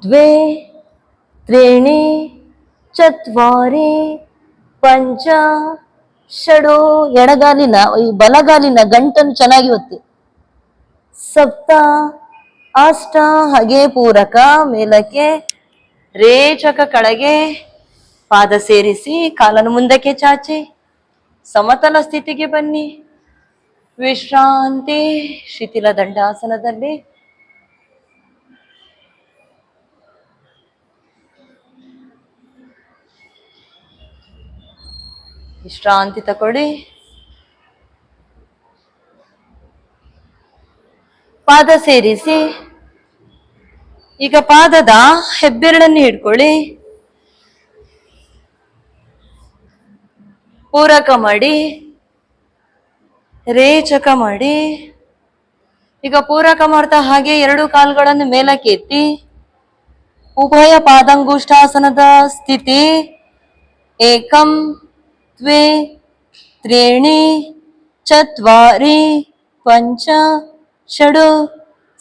ದ್ವೇ ತ್ರೀಣಿ ಚತ್ವಾರಿ ಪಂಚ ಷಡು. ಎಡಗಾಲಿನ ಬಲಗಾಲಿನ ಗಂಟನ್ನು ಚೆನ್ನಾಗಿ ಒತ್ತಿ. ಸಪ್ತ ಅಷ್ಟ. ಹಾಗೆ ಪೂರಕ ಮೇಲಕ್ಕೆ, ರೇಚಕ ಕೆಳಗೆ. ಪಾದ ಸೇರಿಸಿ ಕಾಲನ್ನು ಮುಂದಕ್ಕೆ ಚಾಚಿ ಸಮತಲ ಸ್ಥಿತಿಗೆ ಬನ್ನಿ. ವಿಶ್ರಾಂತಿ. ಶಿಥಿಲ ದಂಡಾಸನದಲ್ಲಿ ವಿಶ್ರಾಂತಿ ತಗೊಳ್ಳಿ. ಪಾದ ಸೇರಿಸಿ ಈಗ ಪಾದದ ಹೆಬ್ಬೆರಳನ್ನು ಹಿಡ್ಕೊಳ್ಳಿ. ಪೂರಕ ಮಾಡಿ, ರೇಚಕ ಮಾಡಿ. ಈಗ ಪೂರಕ ಮಾಡ್ತಾ ಹಾಗೆ ಎರಡು ಕಾಲುಗಳನ್ನು ಮೇಲಕ್ಕೆ ಎತ್ತಿ ಉಭಯ ಪಾದಂಗುಷ್ಟಾಸನದ ಸ್ಥಿತಿ. ಏಕಂ ದ್ವೇ ತ್ರೀಣಿ ಚತ್ವಾರಿ ಪಂಚ ಷಡು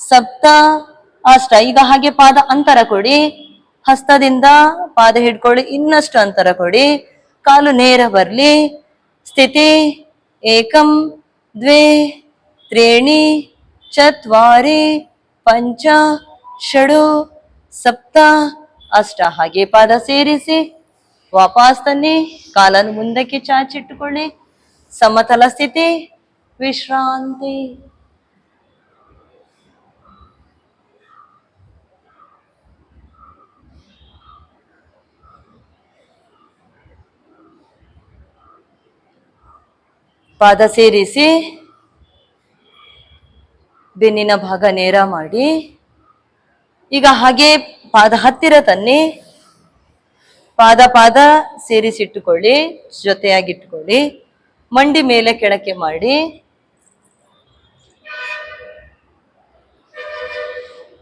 ಸಪ್ತ ಅಷ್ಟ. ಈಗ ಹಾಗೆ ಪಾದ ಅಂತರ ಕೊಡಿ. ಹಸ್ತದಿಂದ ಪಾದ ಹಿಡ್ಕೊಳ್ಳಿ, ಇನ್ನಷ್ಟು ಅಂತರ ಕೊಡಿ. ಕಾಲು ನೇರ ಬರ್ಲಿ. ಸ್ಥಿತಿ ಏಕಂ ದ್ವೇ ತ್ರೀಣಿ ಚತ್ವಾರಿ ಪಂಚ ಷಡು ಸಪ್ತ ಅಷ್ಟ. ಹಾಗೆ ಪಾದ ಸೇರಿಸಿ ವಾಪಸ್ ತನ್ನಿ. ಕಾಲನ್ನು ಮುಂದಕ್ಕೆ ಚಾಚಿಟ್ಟುಕೊಳ್ಳಿ. ಸಮತಲ ಸ್ಥಿತಿ. ವಿಶ್ರಾಂತಿ. ಪಾದ ಸೇರಿಸಿ ಬೆನ್ನಿನ ಭಾಗ ನೇರ ಮಾಡಿ. ಈಗ ಹಾಗೆ ಪಾದ ಹತ್ತಿರ ತನ್ನಿ. ಪಾದ ಸೇರಿಸಿಟ್ಟುಕೊಳ್ಳಿ, ಜೊತೆಯಾಗಿಟ್ಟುಕೊಳ್ಳಿ. ಮಂಡಿ ಮೇಲೆ ಕೆಳಕ್ಕೆ ಮಾಡಿ.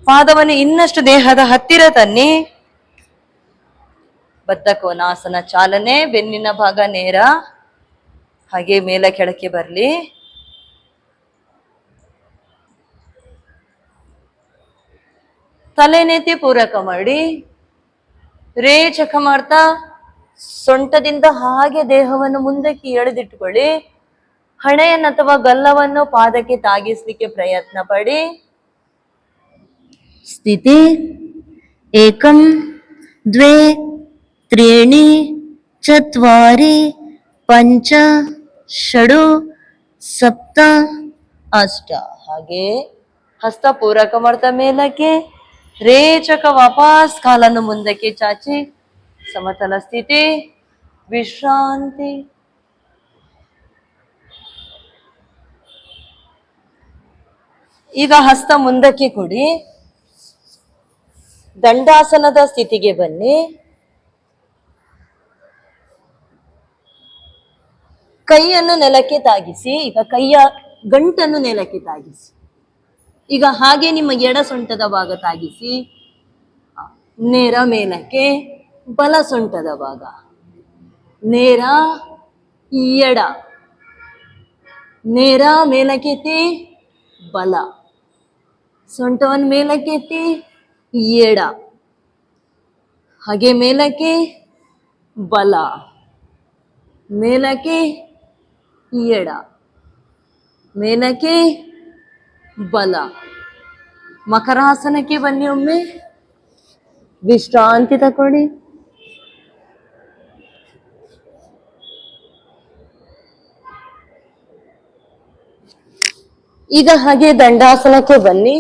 ಪಾದವನ್ನು ಇನ್ನಷ್ಟು ದೇಹದ ಹತ್ತಿರ ತನ್ನಿ. ಬದ್ಧ ಕೋನಾಸನ ಚಾಲನೆ. ಬೆನ್ನಿನ ಭಾಗ ನೇರ, ಹಾಗೆ ಮೇಲೆ ಕೆಳಕ್ಕೆ ಬರಲಿ. ತಲೆನೆತ್ತಿ ಪೂರಕ ಮಾಡಿ. ರೇಚಕ ಮಾಡ್ತಾ ಸೊಂಟದಿಂದ ಹಾಗೆ ದೇಹವನ್ನು ಮುಂದಕ್ಕೆ ಎಳೆದಿಟ್ಟುಕೊಳ್ಳಿ. ಹಣೆಯನ್ನು ಅಥವಾ ಗಲ್ಲವನ್ನು ಪಾದಕ್ಕೆ ತಾಗಿಸ್ಲಿಕ್ಕೆ ಪ್ರಯತ್ನ ಪಡಿ. ಸ್ಥಿತಿ ಏಕಂ ದ್ವೇ ತ್ರೀಣಿ ಚತ್ವಾರಿ ಪಂಚ ಷಡು ಸಪ್ತ ಅಷ್ಟ. ಹಾಗೆ ಹಸ್ತ ಪೂರಕ ಮಾಡ್ತಾ ಮೇಲಕ್ಕೆ, ರೇಚಕ ವಾಪಸ್ ಕಾಲನ್ನು ಮುಂದಕ್ಕೆ ಚಾಚಿ ಸಮತಲ ಸ್ಥಿತಿ. ವಿಶ್ರಾಂತಿ. ಈಗ ಹಸ್ತ ಮುಂದಕ್ಕೆ ಕೊಡಿ. ದಂಡಾಸನದ ಸ್ಥಿತಿಗೆ ಬನ್ನಿ. ಕೈಯನ್ನು ನೆಲಕ್ಕೆ ತಾಗಿಸಿ. ಈಗ ಕೈಯ ಗಂಟನ್ನು ನೆಲಕ್ಕೆ ತಾಗಿಸಿ. ಈಗ ಹಾಗೆ ನಿಮ್ಮ ಎಡ ಸೊಂಟದ ಭಾಗ ತಾಗಿಸಿ. ನೇರ ಮೇಲಕ್ಕೆ. ಬಲ ಸೊಂಟದ ಭಾಗ ನೇರ, ಎಡ ನೇರ ಮೇಲಕ್ಕೆತ್ತಿ. ಬಲ ಸೊಂಟವನ್ನು ಮೇಲಕ್ಕೆತ್ತಿ, ಎಡ ಹಾಗೆ ಮೇಲಕ್ಕೆ ಬಲ, ಮೇಲಕ್ಕೆ ಎಡ, ಮೇಲಕ್ಕೆ ಬಲ. ಮಕರಾಸನಕ್ಕೆ ಬನ್ನಿ ಒಮ್ಮೆ, ವಿಶ್ರಾಂತಿ ತಕೊಳ್ಳಿ. ಈಗ ಹಾಗೆ ದಂಡಾಸನಕ್ಕೆ ಬನ್ನಿ.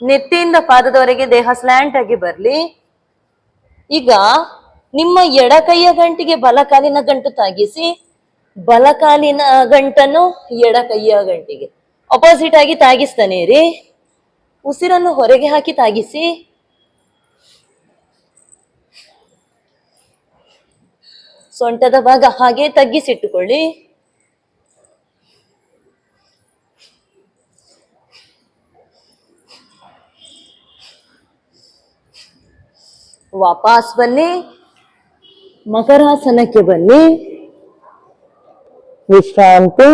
ನೆತ್ತಿಯಿಂದ ಪಾದದವರೆಗೆ ದೇಹ ಸ್ಲ್ಯಾಂಟ್ ಆಗಿ ಬರ್ಲಿ. ಈಗ ನಿಮ್ಮ ಎಡ ಕೈಯ ಗಂಟಿಗೆ ಬಲ ಕಾಲಿನ ಗಂಟು ತಾಗಿಸಿ, ಬಲ ಕಾಲಿನ ಗಂಟನ್ನು ಎಡ ಕೈಯ ಗಂಟಿಗೆ ಅಪೋಸಿಟ್ ಆಗಿ ತಾಗಿಸ್ತಾನೆ ರೀ. ಉಸಿರನ್ನು ಹೊರಗೆ ಹಾಕಿ ತಾಗಿಸಿ. ಸೊಂಟದ ಭಾಗ ಹಾಗೆ ತಗ್ಗಿಸಿಟ್ಟುಕೊಳ್ಳಿ. ವಾಪಸ್ ಬನ್ನಿ, ಮಕರಾಸನಕ್ಕೆ ಬನ್ನಿ, ವಿಶ್ರಾಂತಿ.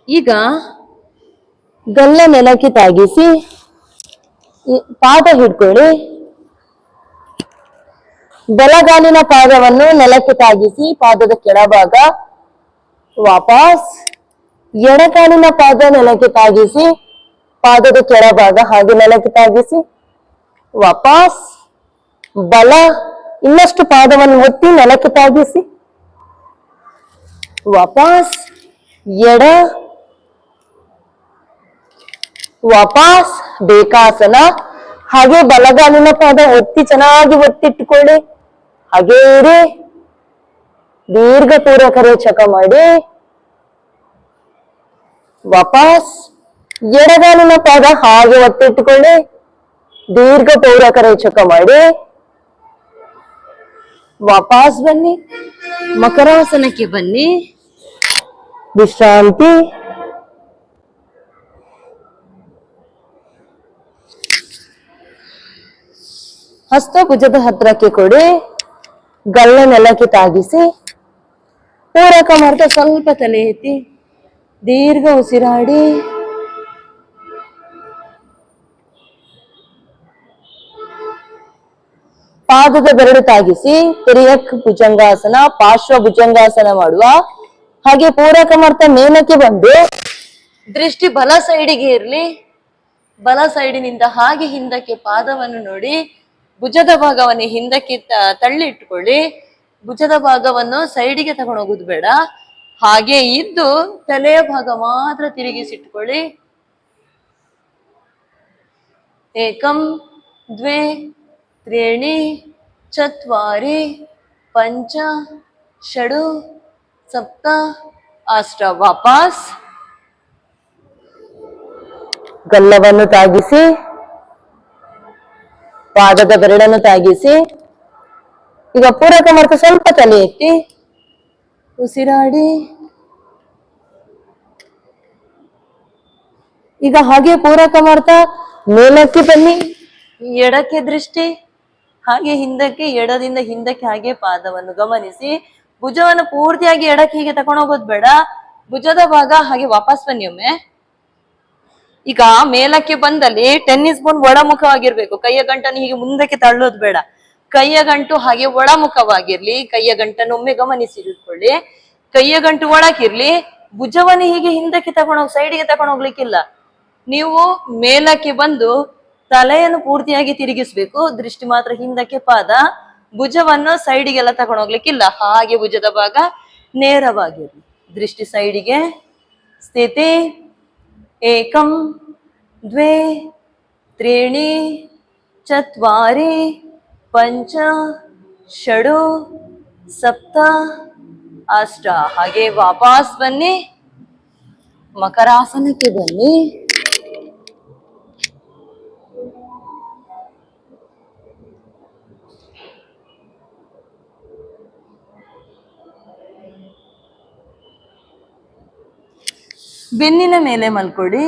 ಈಗ ಗಲ್ಲ ನೆಲಕ್ಕೆ ತಾಗಿಸಿ, ಪಾದ ಹಿಡ್ಕೊಳ್ಳಿ. ಬಲಗಾಲಿನ ಪಾದವನ್ನು ನೆಲಕ್ಕೆ ತಾಗಿಸಿ, ಪಾದದ ಕೆಳಭಾಗ. ವಾಪಸ್ ಎಡಗಾಲಿನ ಪಾದ ನೆಲಕ್ಕೆ ತಾಗಿಸಿ, ಪಾದದ ಕೆಳಭಾಗ ಹಾಗೆ ನೆಲಕ್ಕೆ ತಾಗಿಸಿ. ವಾಪಸ್ ಬಲ ಇನ್ನಷ್ಟು ಪಾದವನ್ನು ಒತ್ತಿ ನೆಲಕ್ಕೆ ತಾಗಿಸಿ. ವಾಪಸ್ ಎಡ, ವಾಪಸ್ ಬೇಕಾಸನ. ಹಾಗೆ ಬಲಗಾಲಿನ ಪಾದ ಒತ್ತಿ ಚೆನ್ನಾಗಿ ಒತ್ತಿಟ್ಟುಕೊಳ್ಳಿ. ಹಾಗೇ ಇರಿ. ದೀರ್ಘ ಪೂರ್ವಕ ರೇಚಕ ಮಾಡಿ. ವಾಪಸ್ ಎಡಗಾಲಿನ ಪಾದ ಹಾಗೆ ಒತ್ತಿಟ್ಟುಕೊಳ್ಳಿ. ದೀರ್ಘ ಪೂರ್ವಕ ರೇಚಕ ಮಾಡಿ. ವಾಪಸ್ ಬನ್ನಿ, ಮಕರಾಸನಕ್ಕೆ ಬನ್ನಿ, ವಿಶ್ರಾಂತಿ. ಹಸ್ತ ಭುಜದ ಹತ್ರಕ್ಕೆ ಕೊಡಿ. ಗಲ್ಲ ನೆಲಕ್ಕೆ ತಾಗಿಸಿ, ಪೂರಕ ಮಾಡ್ತಾ ಸ್ವಲ್ಪ ತಲೆ ಎತ್ತಿ ದೀರ್ಘ ಉಸಿರಾಡಿ. ಪಾದದ ಬೆರಳು ತಾಗಿಸಿ ತಿರ್ಯಕ್ ಭುಜಂಗಾಸನ, ಪಾರ್ಶ್ವ ಭುಜಂಗಾಸನ ಮಾಡುವ. ಹಾಗೆ ಪೂರಕ ಮಾಡ್ತಾ ಮೇಲಕ್ಕೆ ಬಂದು ದೃಷ್ಟಿ ಬಲ ಸೈಡಿಗೆ ಇರ್ಲಿ. ಬಲ ಸೈಡಿನಿಂದ ಹಾಗೆ ಹಿಂದಕ್ಕೆ ಪಾದವನ್ನು ನೋಡಿ, ಭುಜದ ಭಾಗವನ್ನು ಹಿಂದಕ್ಕೆ ತಳ್ಳಿ ಇಟ್ಕೊಳ್ಳಿ. ಭುಜದ ಭಾಗವನ್ನು ಸೈಡಿಗೆ ತಗೊಂಡು ಹೋಗುದು ಬೇಡ. ಹಾಗೆ ಇದ್ದು ತಲೆಯ ಭಾಗ ಮಾತ್ರ ತಿರುಗಿಸಿಟ್ಕೊಳ್ಳಿ. ಏಕಂ ದ್ವೇ ತ್ರೀಣಿ ಚತ್ವಾರಿ ಪಂಚ ಷಡು ಸಪ್ತ ಅಷ್ಟ. ವಾಪಸ್ ಗಲ್ಲವನ್ನು ತಾಗಿಸಿ, ಪಾದದ ಬೆರಳನ್ನು ತಾಗಿಸಿ. ಈಗ ಪೂರಕ ಮಾಡ್ತಾ ಸ್ವಲ್ಪ ತಲೆ ಎತ್ತಿ ಉಸಿರಾಡಿ. ಈಗ ಹಾಗೆ ಪೂರಕ ಮಾಡ್ತಾ ಮೇಲಕ್ಕೆ ಬನ್ನಿ, ಎಡಕ್ಕೆ ದೃಷ್ಟಿ, ಹಾಗೆ ಹಿಂದಕ್ಕೆ, ಎಡದಿಂದ ಹಿಂದಕ್ಕೆ ಹಾಗೆ ಪಾದವನ್ನು ಗಮನಿಸಿ. ಭುಜವನ್ನು ಪೂರ್ತಿಯಾಗಿ ಎಡಕ್ಕೆ ಹೀಗೆ ತಗೊಂಡೋಗೋದು ಬೇಡ. ಭುಜದ ಭಾಗ ಹಾಗೆ ವಾಪಸ್ ಬನ್ನಿ ಒಮ್ಮೆ. ಈಗ ಮೇಲಕ್ಕೆ ಬಂದಲ್ಲಿ ಟೆನ್ನಿಸ್ ಬಾಲ್ ಒಳಮುಖವಾಗಿರ್ಬೇಕು. ಕೈಯ ಗಂಟನ್ನು ಹೀಗೆ ಮುಂದಕ್ಕೆ ತಳ್ಳೋದು ಬೇಡ. ಕೈಯ ಗಂಟು ಹಾಗೆ ಒಳಮುಖವಾಗಿರ್ಲಿ. ಕೈಯ ಗಂಟನ್ನು ಒಮ್ಮೆ ಗಮನಿಸಿಕೊಳ್ಳಿ. ಕೈಯ ಗಂಟು ಒಳಗಿರ್ಲಿ. ಭುಜವನ್ನು ಹೀಗೆ ಹಿಂದಕ್ಕೆ ತಗೊಂಡೋಗಿ ಸೈಡಿಗೆ ತಗೊಂಡೋಗ್ಲಿಕ್ಕಿಲ್ಲ. ನೀವು ಮೇಲಕ್ಕೆ ಬಂದು ತಲೆಯನ್ನು ಪೂರ್ತಿಯಾಗಿ ತಿರುಗಿಸ್ಬೇಕು. ದೃಷ್ಟಿ ಮಾತ್ರ ಹಿಂದಕ್ಕೆ, ಪಾದ. ಭುಜವನ್ನು ಸೈಡಿಗೆಲ್ಲ ತಗೊಂಡೋಗ್ಲಿಕ್ಕಿಲ್ಲ. ಹಾಗೆ ಭುಜದ ಭಾಗ ನೇರವಾಗಿರ್ಲಿ. ದೃಷ್ಟಿ ಸೈಡಿಗೆ. ಸ್ಥಿತಿ ಏಕಂ ದ್ವೇ ತ್ರೀಣಿ ಚತ್ವಾರಿ ಪಂಚ ಷಡು ಸಪ್ತ ಅಷ್ಟ. ಹಾಗೆ ವಾಪಸ್ ಬನ್ನಿ, ಮಕರಾಸನಕ್ಕೆ ಬನ್ನಿ. ಬೆನ್ನಿನ ಮೇಲೆ ಮಲ್ಕೊಡಿ.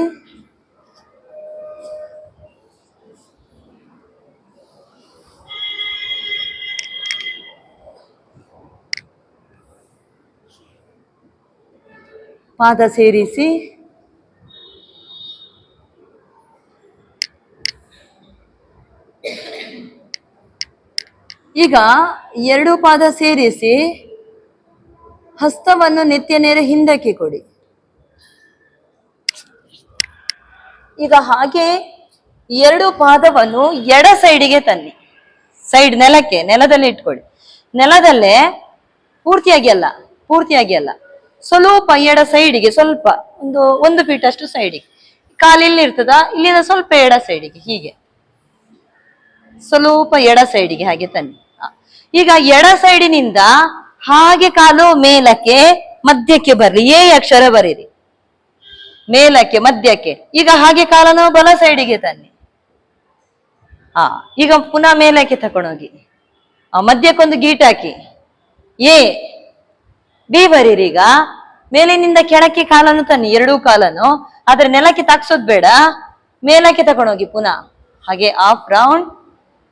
ಪಾದ ಸೇರಿಸಿ. ಈಗ ಎರಡು ಪಾದ ಸೇರಿಸಿ ಹಸ್ತವನ್ನು ನೆತ್ತಿಯ ನೇರ ಹಿಂದಕ್ಕೆ ಕೊಡಿ. ಈಗ ಹಾಗೆ ಎರಡು ಪಾದವನ್ನು ಎಡ ಸೈಡಿಗೆ ತನ್ನಿ. ಸೈಡ್ ನೆಲಕ್ಕೆ, ನೆಲದಲ್ಲಿ ಇಟ್ಕೊಳ್ಳಿ. ನೆಲದಲ್ಲೇ ಪೂರ್ತಿಯಾಗಿ ಅಲ್ಲ, ಸ್ವಲ್ಪ ಎಡ ಸೈಡಿಗೆ, ಸ್ವಲ್ಪ ಒಂದು ಫೀಟ್ ಅಷ್ಟು ಸೈಡಿಗೆ. ಕಾಲು ಇಲ್ಲಿ ಇರ್ತದ, ಇಲ್ಲಿಂದ ಸ್ವಲ್ಪ ಎಡ ಸೈಡಿಗೆ, ಹೀಗೆ ಸ್ವಲ್ಪ ಎಡ ಸೈಡಿಗೆ ಹಾಗೆ ತನ್ನಿ. ಈಗ ಎಡ ಸೈಡಿನಿಂದ ಹಾಗೆ ಕಾಲು ಮೇಲಕ್ಕೆ ಮಧ್ಯಕ್ಕೆ ಬರ್ಲಿ, ಎ ಅಕ್ಷರ ಬರೀರಿ, ಮೇಲಕ್ಕೆ ಮಧ್ಯಕ್ಕೆ. ಈಗ ಹಾಗೆ ಕಾಲನ್ನು ಬಲ ಸೈಡಿಗೆ ತನ್ನಿ. ಈಗ ಪುನಃ ಮೇಲಕ್ಕೆ ತಕೊಂಡೋಗಿ ಮಧ್ಯಕ್ಕೊಂದು ಗೀಟ್ ಹಾಕಿ, ಎ ಬಿ ಬರೀರಿ. ಈಗ ಮೇಲಿನಿಂದ ಕೆಳಕ್ಕೆ ಕಾಲನ್ನು ತನ್ನಿ, ಎರಡೂ ಕಾಲನ್ನು, ಆದ್ರೆ ನೆಲಕ್ಕೆ ತಾಕ್ಸೋದ್ ಬೇಡ, ಮೇಲಕ್ಕೆ ತಕೊಂಡೋಗಿ ಪುನಃ ಹಾಗೆ ಹಾಫ್ ರೌಂಡ್,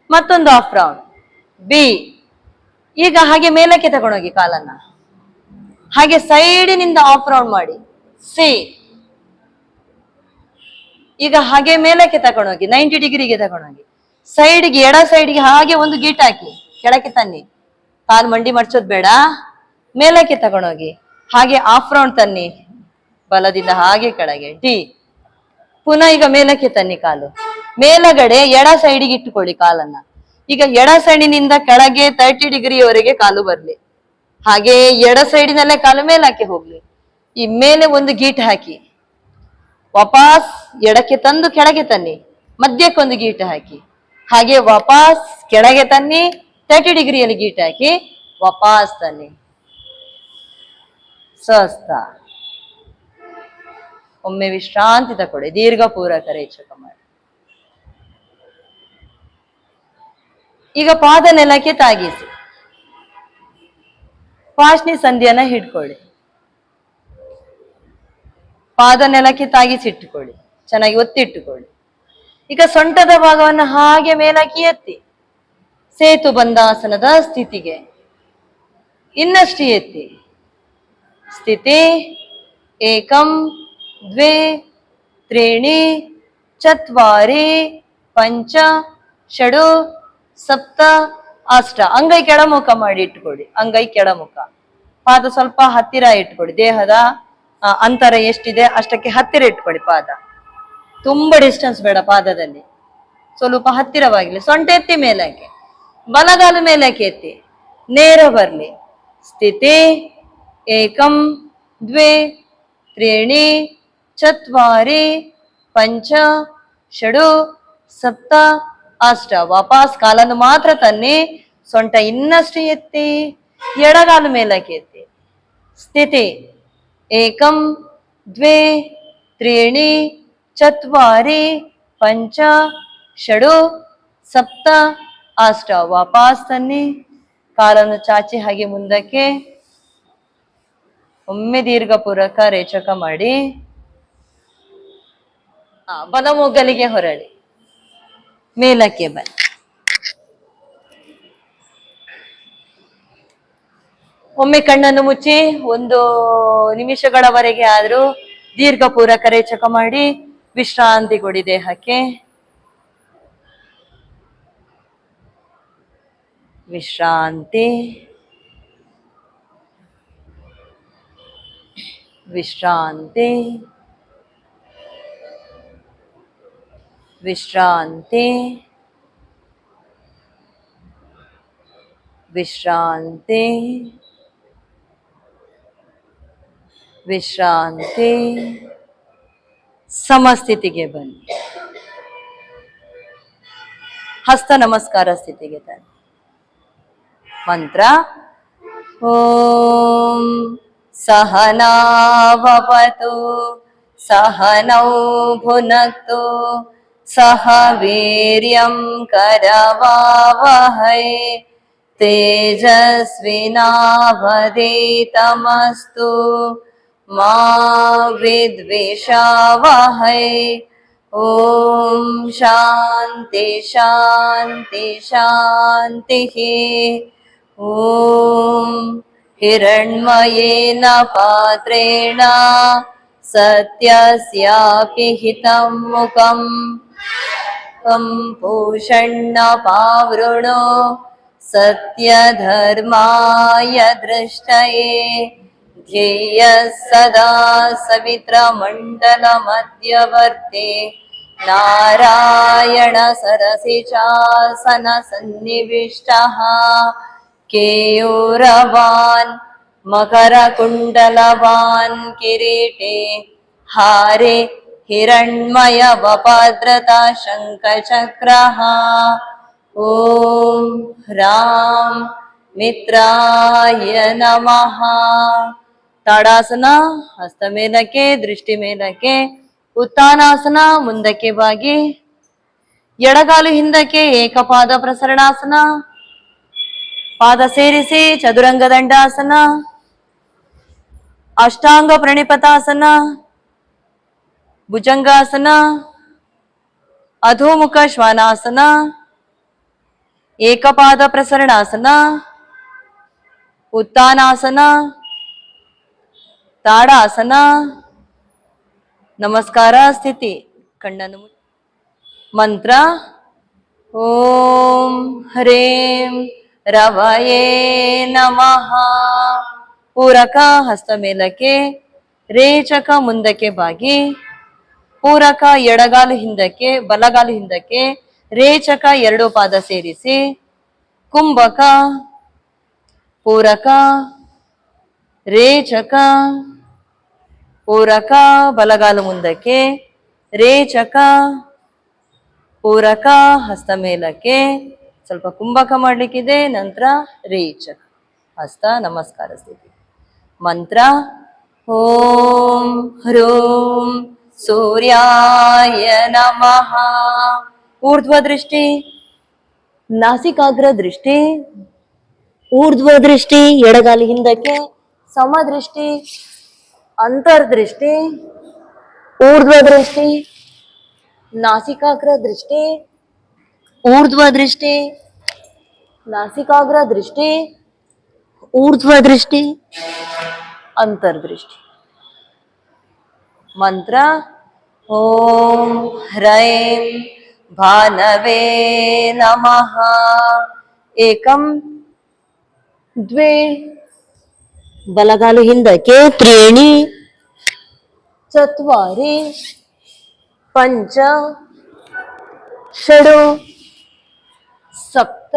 ಮತ್ತೊಂದು ಹಾಫ್ ರೌಂಡ್, ಬಿ. ಈಗ ಹಾಗೆ ಮೇಲಕ್ಕೆ ತಕೊಂಡೋಗಿ ಕಾಲನ್ನ, ಹಾಗೆ ಸೈಡಿನಿಂದ ಹಾಫ್ ರೌಂಡ್ ಮಾಡಿ, ಸಿ. ಈಗ ಹಾಗೆ ಮೇಲಕ್ಕೆ ತಕೊಂಡೋಗಿ 90 ಡಿಗ್ರಿಗೆ ತಕೊಂಡೋಗಿ ಸೈಡ್ಗೆ, ಎಡ ಸೈಡ್ಗೆ ಹಾಗೆ ಒಂದು ಗೀಟ್ ಹಾಕಿ ಕೆಳಕ್ಕೆ ತನ್ನಿ. ಕಾಲು ಮಂಡಿ ಮಡ್ಚೋದ್ ಬೇಡ, ಮೇಲಕ್ಕೆ ತಕೊಂಡೋಗಿ ಹಾಗೆ ಹಾಫ್ ರೌಂಡ್ ತನ್ನಿ, ಬಲದಿಂದ ಹಾಗೆ ಕೆಳಗೆ, ಡಿ. ಪುನಃ ಈಗ ಮೇಲಕ್ಕೆ ತನ್ನಿ, ಕಾಲು ಮೇಲಗಡೆ ಎಡ ಸೈಡಿಗೆ ಇಟ್ಟುಕೊಳ್ಳಿ ಕಾಲನ್ನ. ಈಗ ಎಡ ಸೈಡಿನಿಂದ ಕೆಳಗೆ 30 ಡಿಗ್ರಿಯವರೆಗೆ ಕಾಲು ಬರ್ಲಿ, ಹಾಗೆ ಎಡ ಸೈಡಿನಲ್ಲೇ ಕಾಲು ಮೇಲಕ್ಕೆ ಹೋಗ್ಲಿ. ಈ ಮೇಲೆ ಒಂದು ಗೀಟ್ ಹಾಕಿ ವಾಪಸ್ ಎಡಕ್ಕೆ ತಂದು ಕೆಳಗೆ ತನ್ನಿ, ಮಧ್ಯಕ್ಕೊಂದು ಗೀಟ್ ಹಾಕಿ, ಹಾಗೆ ವಾಪಸ್ ಕೆಳಗೆ ತನ್ನಿ, 30 ಡಿಗ್ರಿಯಲ್ಲಿ ಗೀಟ್ ಹಾಕಿ ವಾಪಸ್ ತನ್ನಿ. ಸ್ವಸ್ಥ. ಒಮ್ಮೆ ವಿಶ್ರಾಂತಿ ತಗೊಳ್ಳಿ, ದೀರ್ಘ ಪೂರಕ ರೇಚಕ ಮಾಡಿ. ಈಗ ಪಾದ ನೆಲಕ್ಕೆ ತಾಗಿಸಿ, ಪಾಶ್ನಿ ಸಂಧಿಯನ್ನ ಹಿಡ್ಕೊಳ್ಳಿ, ಪಾದ ನೆಲಕ್ಕೆ ತಾಗಿಸಿ ಇಟ್ಟುಕೊಳ್ಳಿ, ಚೆನ್ನಾಗಿ ಒತ್ತಿಟ್ಟುಕೊಳ್ಳಿ. ಈಗ ಸೊಂಟದ ಭಾಗವನ್ನು ಹಾಗೆ ಮೇಲಕ್ಕೆ ಎತ್ತಿ ಸೇತು ಬಂಧಾಸನದ ಸ್ಥಿತಿಗೆ ಇನ್ನಷ್ಟು ಎತ್ತಿ. ಸ್ಥಿತಿ ಏಕಂ ದ್ವೇ ತ್ರೀಣಿ ಚತ್ವಾರಿ ಪಂಚ ಷಡು ಸಪ್ತ ಅಷ್ಟ. ಅಂಗೈ ಕೆಳಮುಖ ಮಾಡಿ ಇಟ್ಕೊಡಿ, ಅಂಗೈ ಕೆಳಮುಖ, ಪಾದ ಸ್ವಲ್ಪ ಹತ್ತಿರ ಇಟ್ಕೊಡಿ, ದೇಹದ ಅಂತರ ಎಷ್ಟಿದೆ ಅಷ್ಟಕ್ಕೆ ಹತ್ತಿರ ಇಟ್ಕೊಳ್ಳಿ. ಪಾದ ತುಂಬಾ ಡಿಸ್ಟೆನ್ಸ್ ಬೇಡ, ಪಾದದಲ್ಲಿ ಸ್ವಲ್ಪ ಹತ್ತಿರವಾಗಿರ್ಲಿ. ಸೊಂಟ ಎತ್ತಿ ಮೇಲಕ್ಕೆ, ಬಲಗಾಲು ಮೇಲಕ್ಕೆ ಎತ್ತಿ ನೇರ ಬರ್ಲಿ. ಸ್ಥಿತಿ ಏಕಂ ದ್ವೇ ತ್ರೀಣಿ ಚತ್ವಾರಿ ಪಂಚ ಷಡು ಸಪ್ತ ಅಷ್ಟ. ವಾಪಸ್ ಕಾಲನ್ನು ಮಾತ್ರ ತನ್ನಿ, ಸೊಂಟ ಇನ್ನಷ್ಟು ಎತ್ತಿ, ಎಡಗಾಲು ಮೇಲಕ್ಕೆ ಎತ್ತಿ. ಸ್ಥಿತಿ ಏಕಂ ದ್ವೇ ತ್ರೀಣಿ ಚತ್ವಾರಿ ಪಂಚ ಷಡು ಸಪ್ತ ಅಷ್ಟ. ವಾಪಸ್ ತನ್ನಿ, ಕಾಲನ್ನು ಚಾಚಿ ಹಾಗೆ ಮುಂದಕ್ಕೆ. ಒಮ್ಮೆ ದೀರ್ಘ ಪೂರಕ ರೇಚಕ ಮಾಡಿ. ಬಲಮೊಗ್ಗಲಿಗೆ ಹೊರಳಿ, ಮೇಲಕ್ಕೆ ಬನ್ನಿ. ಒಮ್ಮೆ ಕಣ್ಣನ್ನು ಮುಚ್ಚಿ 1 ನಿಮಿಷಗಳವರೆಗೆ ಆದ್ರೂ ದೀರ್ಘ ಪೂರಕ ರೇಚಕ ಮಾಡಿ ವಿಶ್ರಾಂತಿ ಕೊಡಿ ದೇಹಕ್ಕೆ. ವಿಶ್ರಾಂತಿ, ವಿಶ್ರಾಂತಿ, ವಿಶ್ರಾಂತಿ, ವಿಶ್ರಾಂತಿ, ವಿಶ್ರಾಂತಿ. ಸಮಸ್ಥಿತಿಗೆ ಬನ್ನಿ, ಹಸ್ತ ನಮಸ್ಕಾರ ಸ್ಥಿತಿಗೆ ತನ್ನಿ. ಮಂತ್ರ ಓಂ ಸಹನಾವವತು ಸಹನೌ ಭುನಕ್ತು ಸಹ ವೀರ್ಯಂ ಕರವಾವಹೈ ತೇಜಸ್ವಿನಾವಧೀತಮಸ್ತು ಮಾ ವಿದ್ವಿಷಾವಹೈ. ಓಂ ಶಾಂತಿ ಶಾಂತಿ ಶಾಂತಿ. ಓಂ हिरण्मयेन पात्रेण सत्यस्यापि हितं मुखम् पूषण्णपावृणो सत्यधर्माय दृष्टये ध्येयः सदा सवित्रमण्डलमध्यवर्ते नारायण सरसिजासन सन्निविष्टः केयूरवान् मकरकुण्डलवान् किरीटे हारे हिरण्मयवपाद्रता शङ्खचक्रः ॐ राम मित्राय नमः. ತಾಡಾಸನ ಹಸ್ತ ಮೇಲಕ್ಕೆ, ದೃಷ್ಟಿ ಮೇಲಕ್ಕೆ. ಉತ್ತಾನಾಸನ ಮುಂದಕ್ಕೆ ಬಾಗಿ, ಎಡಗಾಲು ಹಿಂದಕ್ಕೆ, ಏಕಪಾದ ಪ್ರಸರಣಾಸನ. ಪಾದ ಸೇರಿಸಿ ಚದುರಂಗ ದಂಡಾಸನ, ಅಷ್ಟಾಂಗ ಪ್ರಣಿಪತಾಸನ, ಭುಜಂಗಾಸನ, ಅಧೋಮುಖ ಶ್ವಾನಾಸನ, ಏಕಪಾದ ಪ್ರಸರಣಾಸನ, ಉತ್ತಾನಾಸನ, ತಾಡಾಸನ, ನಮಸ್ಕಾರ ಸ್ಥಿತಿ. ಕಣ್ಣನ್ನು ಮಂತ್ರ ಓಂ ಹ್ರೇಂ ರವಯೇ ನಮಃ. ಪೂರಕ ಹಸ್ತ ಮೇಲಕ್ಕೆ, ರೇಚಕ ಮುಂದಕ್ಕೆ ಬಾಗಿ, ಪೂರಕ ಎಡಗಾಲು ಹಿಂದಕ್ಕೆ, ಬಲಗಾಲು ಹಿಂದಕ್ಕೆ, ರೇಚಕ ಎರಡು ಪಾದ ಸೇರಿಸಿ, ಕುಂಭಕ, ಪೂರಕ, ರೇಚಕ, ಪೂರಕ, ಬಲಗಾಲು ಮುಂದಕ್ಕೆ, ರೇಚಕ, ಪೂರಕ, ಹಸ್ತ ಮೇಲಕ್ಕೆ. ಸ್ವಲ್ಪ ಕುಂಭಕ ಮಾಡ್ಲಿಕ್ಕಿದೆ, ನಂತರ ರೇಚಕ ಹಸ್ತ. ನಮಸ್ಕಾರ ಸ್ಥಿತಿ. ಮಂತ್ರ ಓಂ ಹ್ರೂಂ ಸೂರ್ಯಾಯ ನಮಃ. ಊರ್ಧ್ವ ದೃಷ್ಟಿ, ನಾಸಿಕಾಗ್ರ ದೃಷ್ಟಿ, ಊರ್ಧ್ವ ದೃಷ್ಟಿ, ಎಡಗಾಲಿ ಹಿಂದಕ್ಕೆ, ಸಮದೃಷ್ಟಿ, ಅಂತರ್ದೃಷ್ಟಿ, ಊರ್ಧ್ವ ದೃಷ್ಟಿ, ನಾಸಿಕಾಗ್ರ ದೃಷ್ಟಿ, ಊರ್ಧ್ವ ದೃಷ್ಟಿ, ನಾಸಿಕಾಗ್ರ ದೃಷ್ಟಿ, ಊರ್ಧ್ವ ದೃಷ್ಟಿ, ಅಂತರ್ದೃಷ್ಟಿ. ಮಂತ್ರ ಓಂ ಹ್ರೈಂ ಭಾನವೇ ನಮಃ. ಏಕಂ ದ್ವೇ, ಬಲಗಾಲು ಹಿಂದಕ್ಕೆ, ತ್ರೀಣಿ, ಚತ್ವಾರಿ, ಪಂಚ, ಷಡು, ಸಪ್ತ,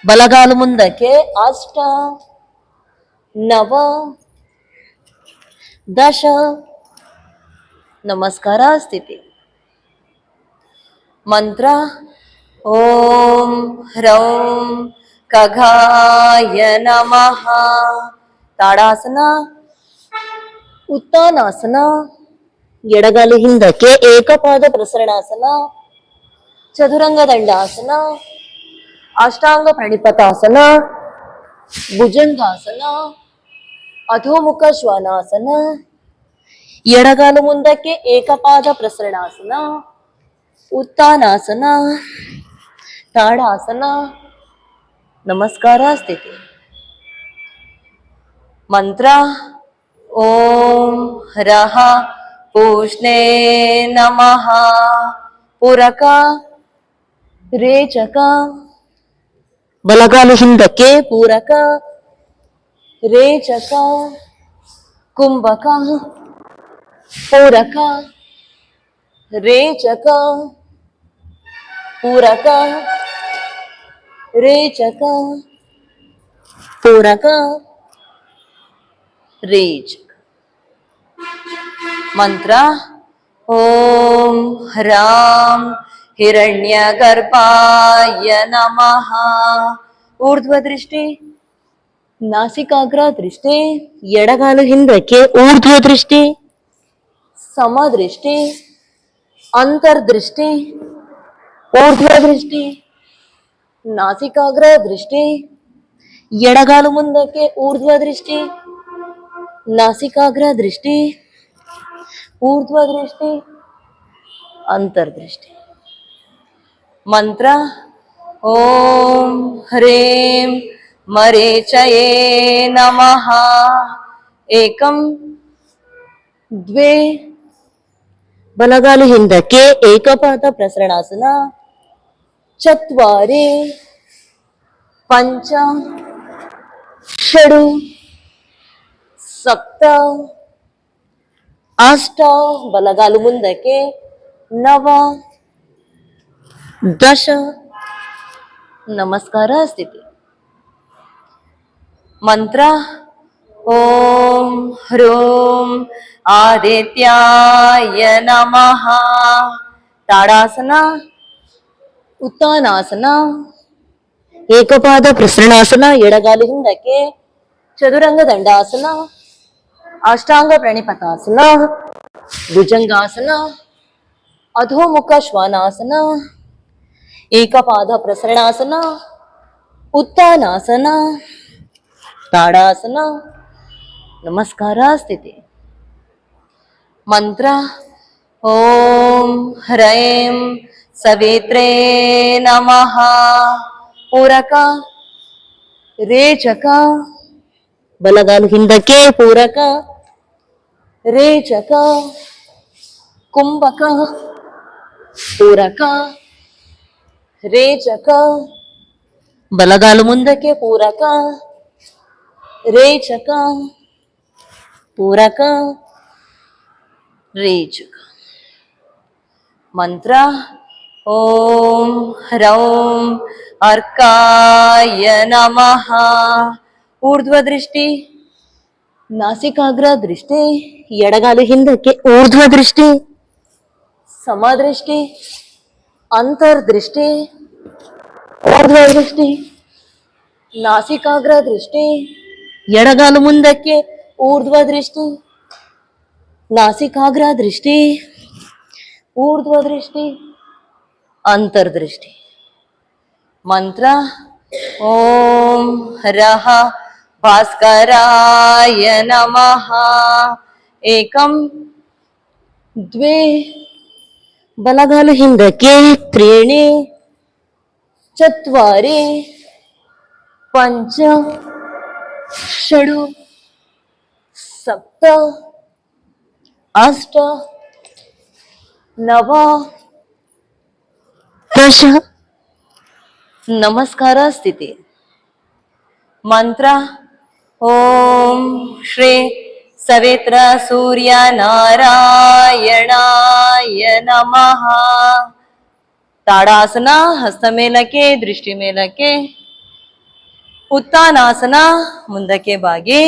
ಬಲಗಾಲು ಮುಂದಕ್ಕೆ, ಅಷ್ಟ, ನವ, ದಶ. ನಮಸ್ಕಾರ ಸ್ಥಿತಿ. ಮಂತ್ರ ಓಂ ಹ್ರೌಂ ಖಗಾಯ ನಮಃ. ತಾಡಾಸನ, ಉತ್ತಾನಾಸನ, ಎಡಗಾಲು ಹಿಂದಕ್ಕೆ, ಏಕಪಾದ ಪ್ರಸರಣಾಸನ, ಚದುರಂಗ ದಂಡಾಸನ, ಅಷ್ಟಾಂಗ ಪ್ರಣಿಪತಾಸನ, ಭುಜಂಗಾಸನ, ಅಧೋಮುಖ ಶ್ವಾನಾಸನ, ಎಡಗಾಲು ಮುಂದಕ್ಕೆ, ಏಕಪಾದ ಪ್ರಸರಣಾಸನ, ಉತ್ತಾನಾಸನ, ತಾಡಾಸನ. ನಮಸ್ಕಾರ ಸ್ಥಿತಿ. ಮಂತ್ರ ಓಂ ಹ್ರಃ ಪೂಷ್ಣೇ ನಮಃ. ಪೂರಕ, ರೇಚಕ, ಬಲಗಾಲು ಹಿಂದಕ್ಕೆ, ಪೂರಕ, ರೇಚಕ, ಕುಂಭಕ, ಪೂರಕ, ರೇಚಕ, ಪೂರಕ, ರೇಚಕ, ಪೂರಕ, ರೇಚಕ. ಮಂತ್ರ ಓಂ ಹ್ರಾಂ ಹಿರಣ್ಯಗರ್ಭಾಯ ನಮಃ. ಊರ್ಧ್ವ ದೃಷ್ಟಿ, ನಾಸಿಕಾಗ್ರ ದೃಷ್ಟಿ, ಎಡಗಾಲು ಹಿಂದಕ್ಕೆ, ಊರ್ಧ್ವ ದೃಷ್ಟಿ, ಸಮದೃಷ್ಟಿ, ಅಂತರ್ದೃಷ್ಟಿ, ಊರ್ಧ್ವ ದೃಷ್ಟಿ, ನಾಸಿಕಾಗ್ರ ದೃಷ್ಟಿ, ಎಡಗಾಲು ಮುಂದಕ್ಕೆ, ಊರ್ಧ್ವ ದೃಷ್ಟಿ, ನಾಸಿಕಾಗ್ರ ದೃಷ್ಟಿ, ಊರ್ಧ್ವ ದೃಷ್ಟಿ, ಅಂತರ್ದೃಷ್ಟಿ. ಮಂತ್ರ ಓಂ ಹ್ರೇಂ ಮರೀಚಯೇ ನಮಃ. ಏಕಂ ದ್ವೇ, ಬಲಗಾಲು ಹಿಂದಕ್ಕೆ, ಏಕಪಾದ ಪ್ರಸರಣಾಸನ. ಚತ್ವಾರಿ, ಪಂಚ, ಷಡು, ಸಪ್ತ, ಅಷ್ಟ, ಬಲಗಾಲು ಮುಂದಕ್ಕೆ, ನವ, ದಶ, ನಮಸ್ಕಾರ ಸ್ಥಿತಿ. ಮಂತ್ರ ಓಂ ಹ್ರೂಂ ಆದಿತ್ಯಾಯ ನಮಃ. ತಾಡಾಸನ, ಉತ್ತಾನಾಸನ, ಏಕಪಾದ ಪ್ರಸರಣಾಸನ, ಎಡಗಾಲು ಹಿಂದಕ್ಕೆ, ಚದುರಂಗ ದಂಡಾಸನ, ಅಷ್ಟಾಂಗ ಪ್ರಣಿಪತಾಸನ, ಭುಜಂಗಾಸನ, ಅಧೋಮುಖ ಶ್ವಾನಾಸನ, ಏಕಪಾದ ಪ್ರಸರಣಾಸನ, ಉತ್ತಾನಾಸನ, ತಾಡಾಸನ, ನಮಸ್ಕಾರ ಸ್ಥಿತಿ. ಮಂತ್ರ ಓಂ ಹ್ರೈಂ ಸವಿತ್ರೇ ನಮಃ. ಪೂರಕ ರೇಚಕ, ಬಲಗಾಲು ಹಿಂದಕ್ಕೆ, ಪೂರಕ ರೇಚಕ, ಕುಂಭಕ, ಪೂರಕ ರೇಚಕ, ಬಲಗಾಲು ಮುಂದಕ್ಕೆ, ಪೂರಕ ರೇಚಕ, ಪೂರಕ ರೇಚಕ. ಮಂತ್ರ ಓಂ ಹ್ರೌಂ ಅರ್ಕಾಯ ನಮಃ. ಊರ್ಧ್ವ ದೃಷ್ಟಿ, ನಾಸಿಕಾಗ್ರ ದೃಷ್ಟಿ, ಎಡಗಾಲು ಹಿಂದಕ್ಕೆ, ಊರ್ಧ್ವ ದೃಷ್ಟಿ, ಸಮದೃಷ್ಟಿ, ಅಂತರ್ದೃಷ್ಟಿ, ಊರ್ಧ್ವ ದೃಷ್ಟಿ, ನಾಸಿಕಾಗ್ರ ದೃಷ್ಟಿ, ಎಡಗಾಲು ಮುಂದಕ್ಕೆ, ಊರ್ಧ್ವ ದೃಷ್ಟಿ, ನಾಸಿಕಾಗ್ರ ದೃಷ್ಟಿ, ಊರ್ಧ್ವ ದೃಷ್ಟಿ, ಅಂತರ್ದೃಷ್ಟಿ. ಮಂತ್ರ ಓಂ ರಹ ಭಾಸ್ಕರಾಯ ನಮಃ. ಏಕಂ ದ್ವೇ, ಬಲಗಾಲು ಹಿಂದಕ್ಕೆ, ತ್ರೀಣಿ, ಚತ್ವಾರಿ, ಪಂಚ, ಷಡು, ಸಪ್ತ, ಅಷ್ಟ, ನವ, ದಶ, ನಮಸ್ಕಾರ ಸ್ಥಿತಿ. ಮಂತ್ರ ಓಂ ಶ್ರೀ ಸವಿತ್ರ ಸೂರ್ಯ ನಾರಾಯಣಾಯ ನಮಃ. ತಾಡಾಸನ, ಹಸ್ತ ಮೇಲಕ್ಕೆ, ದೃಷ್ಟಿ ಮೇಲಕ್ಕೆ, ಉತ್ತಾನಾಸನ, ಮುಂದಕ್ಕೆ ಬಾಗಿ,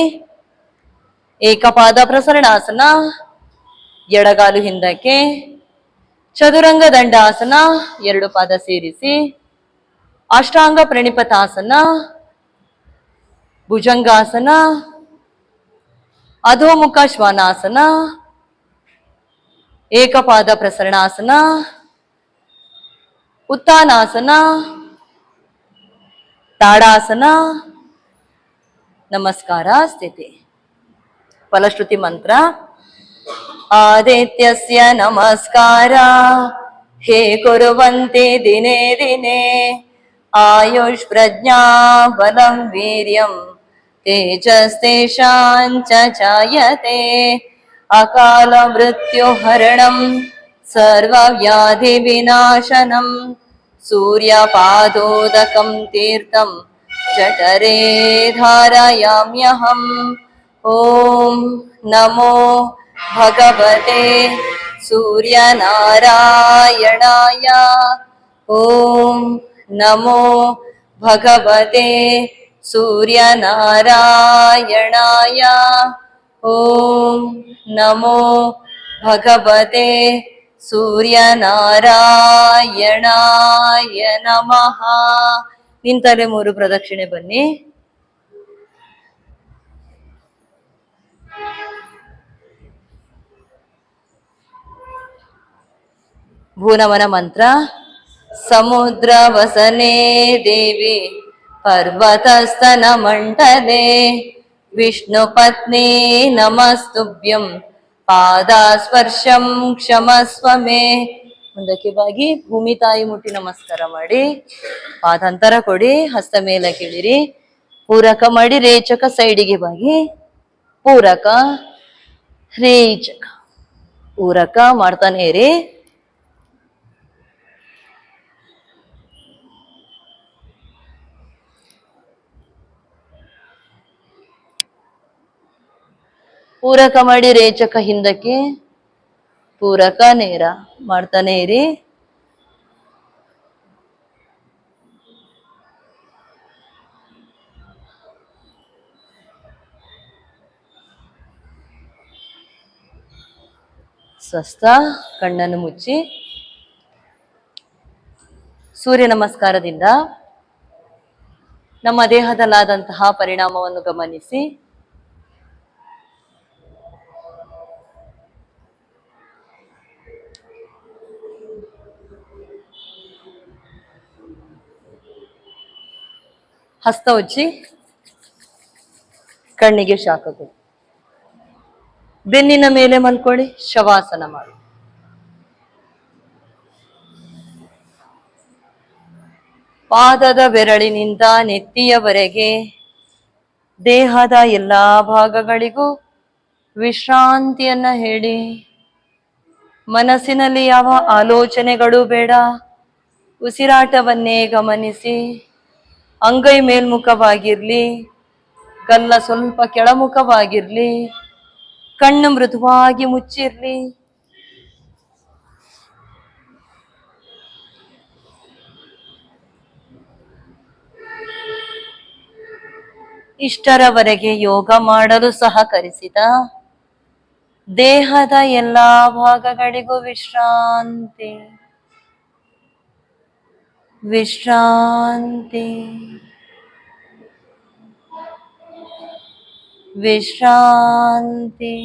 ಏಕಪಾದ ಪ್ರಸರಣಾಸನ, ಎಡಗಾಲು ಹಿಂದಕ್ಕೆ, ಚದುರಂಗ ದಂಡಾಸನ, ಎರಡು ಪಾದ ಸೇರಿಸಿ, ಅಷ್ಟಾಂಗ ಪ್ರಣಿಪತಾಸನ, ಭುಜಂಗಾಸನ, ಅಧೋಮುಖ ಶ್ವಾನಾಸನ, ಏಕಪಾದ ಪ್ರಸರಣಾಸನ, ಉತ್ತಾನಾಸನ, ತಾಡಾಸನ, ನಮಸ್ಕಾರ ಸ್ಥಿತಿ. ಫಲಶ್ರುತಿ ಮಂತ್ರ ಆದಿತ್ಯಸ್ಯ ನಮಸ್ಕಾರ ಹೇ ಕುರುವಂತೆ ದಿನೇ ದಿನೇ ಆಯುಷ್ ಪ್ರಜ್ಞಾ ಬಲಂ ವೀರ್ಯಂ ತೇಜಸ್ತೇಷಾಂಚ ಜಾಯತೆ ಅಕಾಲ ಮೃತ್ಯು ಹರಣಂ ಸರ್ವವ್ಯಾಧಿ ವಿನಾಶನಂ ಸೂರ್ಯಪಾದೋದಕಂ ತೀರ್ಥಂ ಜಠರೇ ಧಾರಯಾಮ್ಯಹಂ. ಓಂ ನಮೋ ಭಗವತೆ ಸೂರ್ಯನಾರಾಯಣಾಯ. ಓಂ ನಮೋ ಭಗವತೆ ಸೂರ್ಯನಾರಾಯಣಾಯ. ಓಂ ನಮೋ ಭಗವತೆ ಸೂರ್ಯನಾರಾಯಣಾಯ ನಮಃ. ನಿಂತರೆ 3 ಪ್ರದಕ್ಷಿಣೆ ಬನ್ನಿ. ಭೂನಮನ ಮಂತ್ರ ಸಮುದ್ರ ವಸನೆ ದೇವಿ ಪರ್ವತಸ್ತನ ಮಂಟಲೆ ವಿಷ್ಣು ಪತ್ನಿ ನಮಸ್ತುಭ್ಯಂ ಪಾದಾಸ್ಪರ್ಶಂ ಕ್ಷಮಸ್ವ ಮೇ. ಮುಂದಕ್ಕೆ ಬಾಗಿ ಭೂಮಿ ತಾಯಿ ಮುಟ್ಟಿ ನಮಸ್ಕಾರ ಮಾಡಿ, ಪಾದಾಂತರ ಕೊಡಿ, ಹಸ್ತ ಮೇಲೆ ಕಿಳಿರಿ. ಪೂರಕ ಮಾಡಿ ರೇಚಕ ಸೈಡಿಗೆ ಬಾಗಿ ಪೂರಕ ರೇಚಕ ಪೂರಕ ಮಾಡ್ತಾನೆ ಇರಿ. ಪೂರಕ ಮಾಡಿ ರೇಚಕ ಹಿಂದಕ್ಕೆ ಪೂರಕ ನೇರ ಮಾಡ್ತಾನೆ ಇರಿ. ಸ್ವಸ್ಥ. ಕಣ್ಣನ್ನು ಮುಚ್ಚಿ ಸೂರ್ಯ ನಮಸ್ಕಾರದಿಂದ ನಮ್ಮ ದೇಹದಲ್ಲಾದಂತಹ ಪರಿಣಾಮವನ್ನು ಗಮನಿಸಿ ಹಸ್ತ ಉಜ್ಜಿ ಕಣ್ಣಿಗೆ ಶಾಖ ಕೊಡಿ. ಬೆನ್ನಿನ ಮೇಲೆ ಮಲ್ಕೊಳ್ಳಿ, ಶವಾಸನ ಮಾಡಿ. ಪಾದದ ಬೆರಳಿನಿಂದ ನೆತ್ತಿಯವರೆಗೆ ದೇಹದ ಎಲ್ಲಾ ಭಾಗಗಳಿಗೂ ವಿಶ್ರಾಂತಿಯನ್ನ ಹೇಳಿ. ಮನಸ್ಸಿನಲ್ಲಿ ಯಾವ ಆಲೋಚನೆಗಳು ಬೇಡ, ಉಸಿರಾಟವನ್ನೇ ಗಮನಿಸಿ. ಅಂಗೈ ಮೇಲ್ಮುಖವಾಗಿರ್ಲಿ, ಗಲ್ಲ ಸ್ವಲ್ಪ ಕೆಳಮುಖವಾಗಿರ್ಲಿ, ಕಣ್ಣು ಮೃದುವಾಗಿ ಮುಚ್ಚಿರ್ಲಿ. ಇಷ್ಟರವರೆಗೆ ಯೋಗ ಮಾಡಲು ಸಹಕರಿಸಿದ ದೇಹದ ಎಲ್ಲಾ ಭಾಗಗಳಿಗೂ ವಿಶ್ರಾಂತಿ ವಿಶ್ರಾಂತಿ ವಿಶ್ರಾಂತಿ.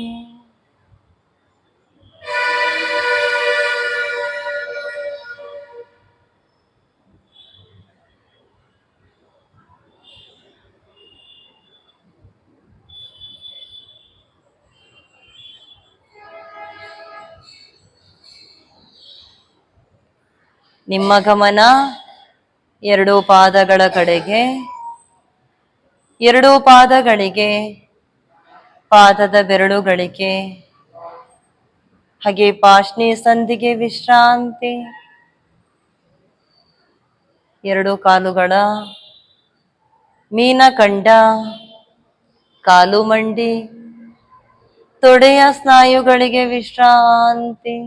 ನಿಮ್ಮ ಗಮನ ಎರಡೂ ಪಾದಗಳ ಕಡೆಗೆ. ಎರಡೂ ಪಾದಗಳಿಗೆ, ಪಾದದ ಬೆರಳುಗಳಿಗೆ ಹಾಗೆ ಪಾಶ್ನಿ ಸಂಧಿಗೆ ವಿಶ್ರಾಂತಿ. ಎರಡು ಕಾಲುಗಳ ಮೀನಖಂಡ, ಕಾಲು ಮಂಡಿ, ತೊಡೆಯ ಸ್ನಾಯುಗಳಿಗೆ ವಿಶ್ರಾಂತಿ.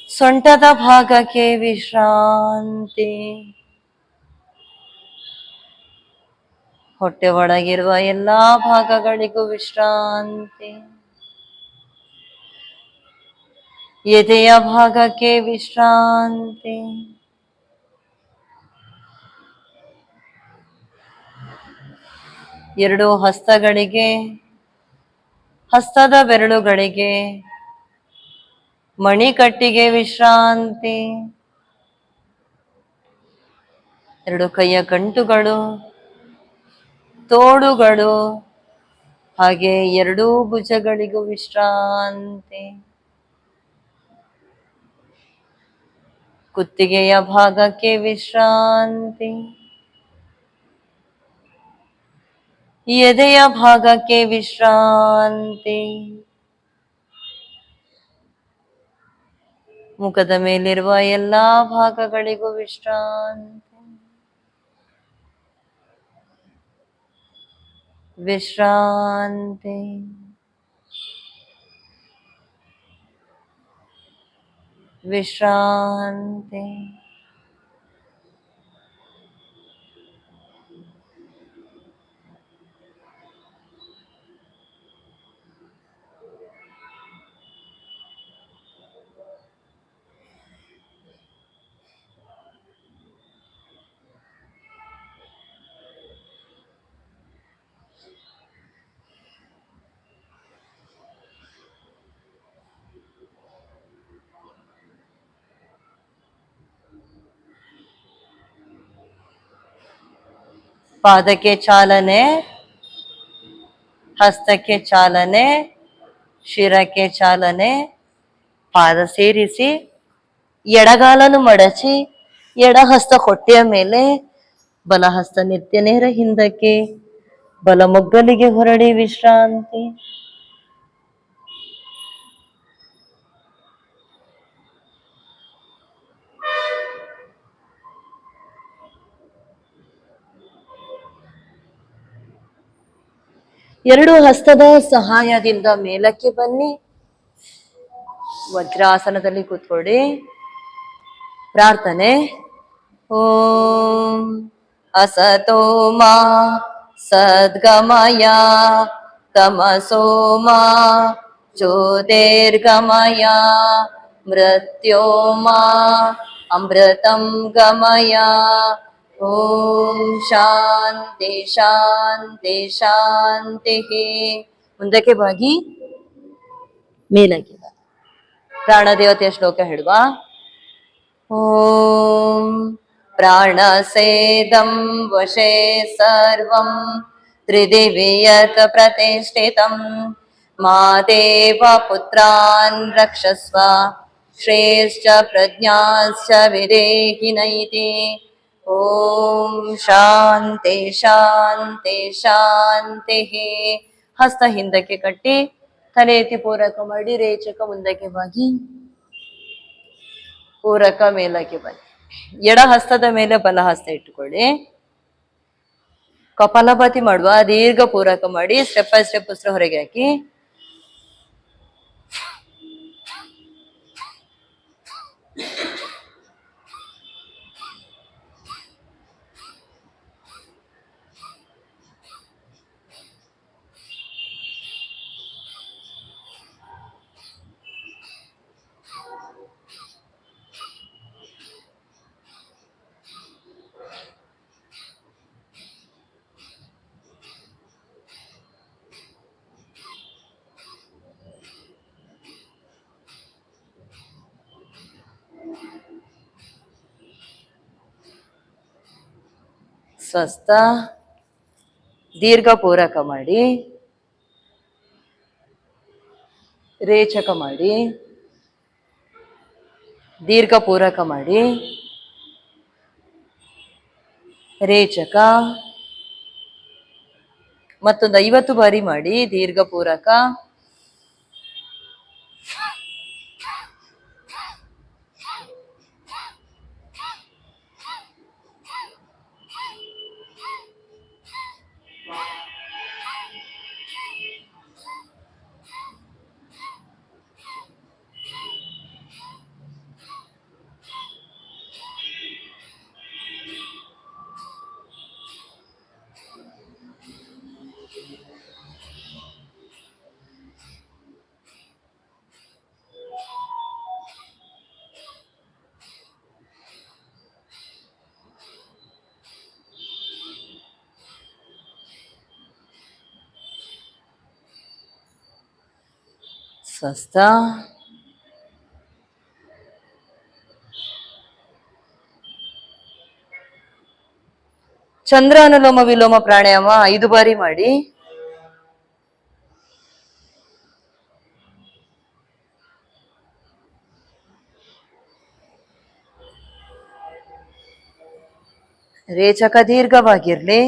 ಸೊಂಟದ ಭಾಗಕ್ಕೆ ವಿಶ್ರಾಂತಿ. ಹೊಟ್ಟೆ ಒಳಗಿರುವ ಎಲ್ಲಾ ಭಾಗಗಳಿಗೂ ವಿಶ್ರಾಂತಿ. ಎದೆಯ ಭಾಗಕ್ಕೆ ವಿಶ್ರಾಂತಿ. ಎರಡು ಹಸ್ತಗಳಿಗೆ, ಹಸ್ತದ ಬೆರಳುಗಳಿಗೆ, ಮಣಿಕಟ್ಟಿಗೆ ವಿಶ್ರಾಂತಿ. ಎರಡು ಕೈಯ ಗಂಟುಗಳು, ತೋಳುಗಳು ಹಾಗೆ ಎರಡೂ ಭುಜಗಳಿಗೂ ವಿಶ್ರಾಂತಿ. ಕುತ್ತಿಗೆಯ ಭಾಗಕ್ಕೆ ವಿಶ್ರಾಂತಿ. ಎದೆಯ ಭಾಗಕ್ಕೆ ವಿಶ್ರಾಂತಿ. ಮುಖದ ಮೇಲಿರುವ ಎಲ್ಲಾ ಭಾಗಗಳಿಗೂ ವಿಶ್ರಾಂತಿ ವಿಶ್ರಾಂತಿ ವಿಶ್ರಾಂತಿ. ಪಾದಕ್ಕೆ ಚಾಲನೆ, ಹಸ್ತಕ್ಕೆ ಚಾಲನೆ, ಶಿರಕ್ಕೆ ಚಾಲನೆ. ಪಾದ ಸೇರಿಸಿ ಎಡಗಾಲನು ಮಡಚಿ ಎಡ ಹಸ್ತ ಹೊಟ್ಟೆಯ ಮೇಲೆ, ಬಲ ಹಸ್ತ ನಿತ್ಯ ನೇರ ಹಿಂದಕ್ಕೆ, ಬಲ ಮೊಗ್ಗಲಿಗೆ ಹೊರಡಿ ವಿಶ್ರಾಂತಿ. ಎರಡು ಹಸ್ತದ ಸಹಾಯದಿಂದ ಮೇಲಕ್ಕೆ ಬನ್ನಿ, ವಜ್ರಾಸನದಲ್ಲಿ ಕೂತ್ಕೊಳ್ಳಿ. ಪ್ರಾರ್ಥನೆ. ಓಂ ಅಸತೋ ಮಾ ಸದ್ಗಮಯ ತಮಸೋ ಮಾ ಜ್ಯೋತಿರ್ಗಮಯ ಮೃತ್ಯೋ ಮಾ ಅಮೃತಂ ಗಮಯ. ಓಂ ಶಾಂತಿ ಶಾಂತಿ ಶಾಂತಿ. ಮುಂದಕ್ಕೆ ಬಾಗಿ ಮೇಲಕ್ಕೆ ಬಾ. ಪ್ರಾಣದೇವತೆಯ ಶ್ಲೋಕ ಹೇಳುವ. ಓಂ ಪ್ರಾಣಸೇದಂ ವಶೇ ಸರ್ವಂ ತ್ರಿದಿವಿಯತ್ ಪ್ರತಿಷ್ಠಿತಂ ಮಾ ದೇವ ಪುತ್ರಾನ್ ರಕ್ಷಸ್ವ ಶ್ರೇಷ್ಠ ಪ್ರಜ್ಞಾಶ್ಚ ವಿರೇಹಿನೈತಿ. ಓಂ ಶಾಂತಿ ಶಾಂತಿ ಶಾಂತಿ. ಹಸ್ತ ಹಿಂದಕ್ಕೆ ಕಟ್ಟಿ ತಲೆ ಎತ್ತಿ ಪೂರಕ ಮಾಡಿ, ರೇಚಕ ಮುಂದಕ್ಕೆ ಬಾಗಿ ಪೂರಕ ಮೇಲಕ್ಕೆ ಬನ್ನಿ. ಎಡ ಹಸ್ತದ ಮೇಲೆ ಬಲ ಹಸ್ತ ಇಟ್ಟುಕೊಳ್ಳಿ. ಕಪಾಲಭಾತಿ ಮಾಡುವ. ದೀರ್ಘ ಪೂರಕ ಮಾಡಿ ಸ್ಟೆಪ್ ಬೈ ಸ್ಟೆಪ್ ಉಸಿರು ಹೊರಗೆ ಹಾಕಿ. ಸ್ವಸ್ಥ. ದೀರ್ಘ ಪೂರಕ ಮಾಡಿ, ರೇಚಕ ಮಾಡಿ, ದೀರ್ಘ ಪೂರಕ ಮಾಡಿ, ರೇಚಕ, ಮತ್ತೊಂದು 50 ಬಾರಿ ಮಾಡಿ. ದೀರ್ಘ ಪೂರಕ, ಸ್ವಸ್ಥ. ಚಂದ್ರ ಅನುಲೋಮ ವಿಲೋಮ ಪ್ರಾಣಾಯಾಮ 5 ಬಾರಿ ಮಾಡಿ. ರೇಚಕ ದೀರ್ಘವಾಗಿರ್ಲಿ.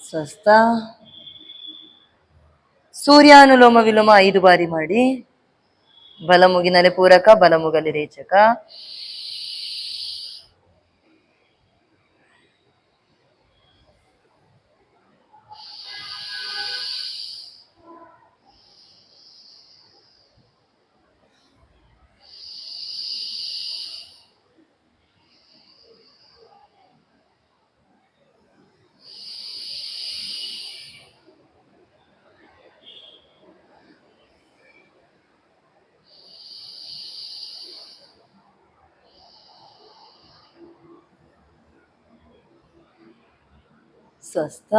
ಸ್ವಸ್ಥ. ಸೂರ್ಯಾನುಲೋಮ ವಿಲೋಮ 5 ಬಾರಿ ಮಾಡಿ. ಬಲಮುಗಿನಲ್ಲಿ ಪೂರಕ, ಬಲಮುಗಲಿ ರೇಚಕ. ಸ್ವಸ್ಥ.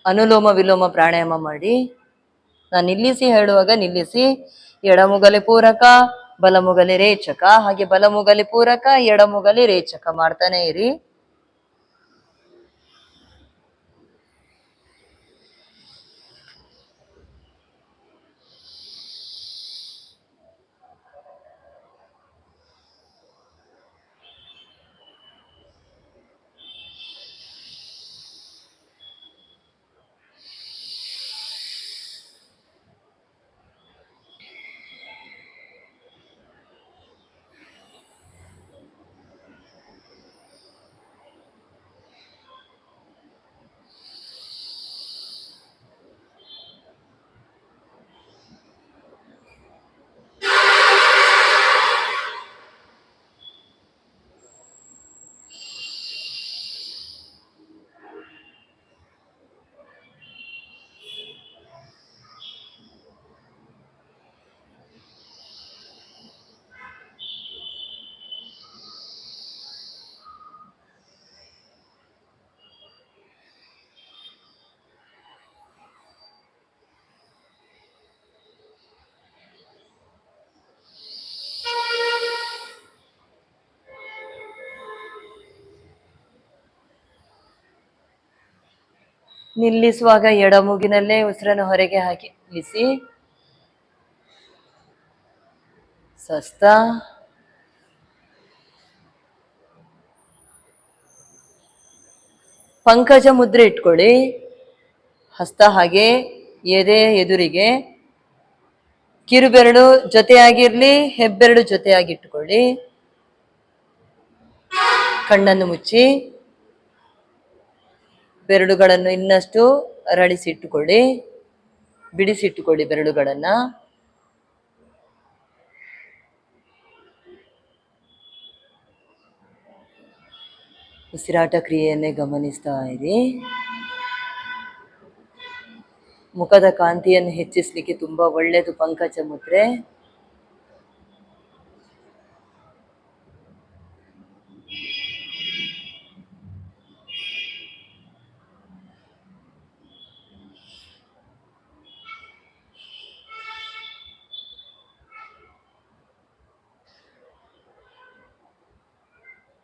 ಅನುಲೋಮ ವಿಲೋಮ ಪ್ರಾಣಾಯಾಮ ಮಾಡಿ. ನಾನು ನಿಲ್ಲಿಸಿ ಹೇಳುವಾಗ ನಿಲ್ಲಿಸಿ. ಎಡಮುಗಲಿ ಪೂರಕ, ಬಲಮುಗಲಿ ರೇಚಕ, ಹಾಗೆ ಬಲಮುಗಲಿ ಪೂರಕ, ಎಡಮುಗಲಿ ರೇಚಕ ಮಾಡ್ತಾನೆ ಇರಿ. ನಿಲ್ಲಿಸುವಾಗ ಎಡಮುಗಿನಲ್ಲೇ ಉಸಿರನ್ನು ಹೊರಗೆ ಹಾಕಿ ನಿಲ್ಲಿಸಿ. ಸ್ವಸ್ಥ. ಪಂಕಜ ಮುದ್ರೆ ಇಟ್ಕೊಳ್ಳಿ. ಹಸ್ತ ಹಾಗೆ ಎದೆ ಎದುರಿಗೆ, ಕಿರುಬೆರಳು ಜೊತೆಯಾಗಿರ್ಲಿ, ಹೆಬ್ಬೆರಳು ಜೊತೆಯಾಗಿಟ್ಟುಕೊಳ್ಳಿ. ಕಣ್ಣನ್ನು ಮುಚ್ಚಿ ಬೆರಳುಗಳನ್ನು ಇನ್ನಷ್ಟು ಅರಳಿಸಿಟ್ಟುಕೊಳ್ಳಿ, ಬಿಡಿಸಿಟ್ಟುಕೊಳ್ಳಿ ಬೆರಳುಗಳನ್ನ. ಉಸಿರಾಟ ಕ್ರಿಯೆಯನ್ನೇ ಗಮನಿಸ್ತಾ ಇರಿ. ಮುಖದ ಕಾಂತಿಯನ್ನು ಹೆಚ್ಚಿಸಲಿಕ್ಕೆ ತುಂಬಾ ಒಳ್ಳೆಯದು ಪಂಕಜ ಮುದ್ರೆ.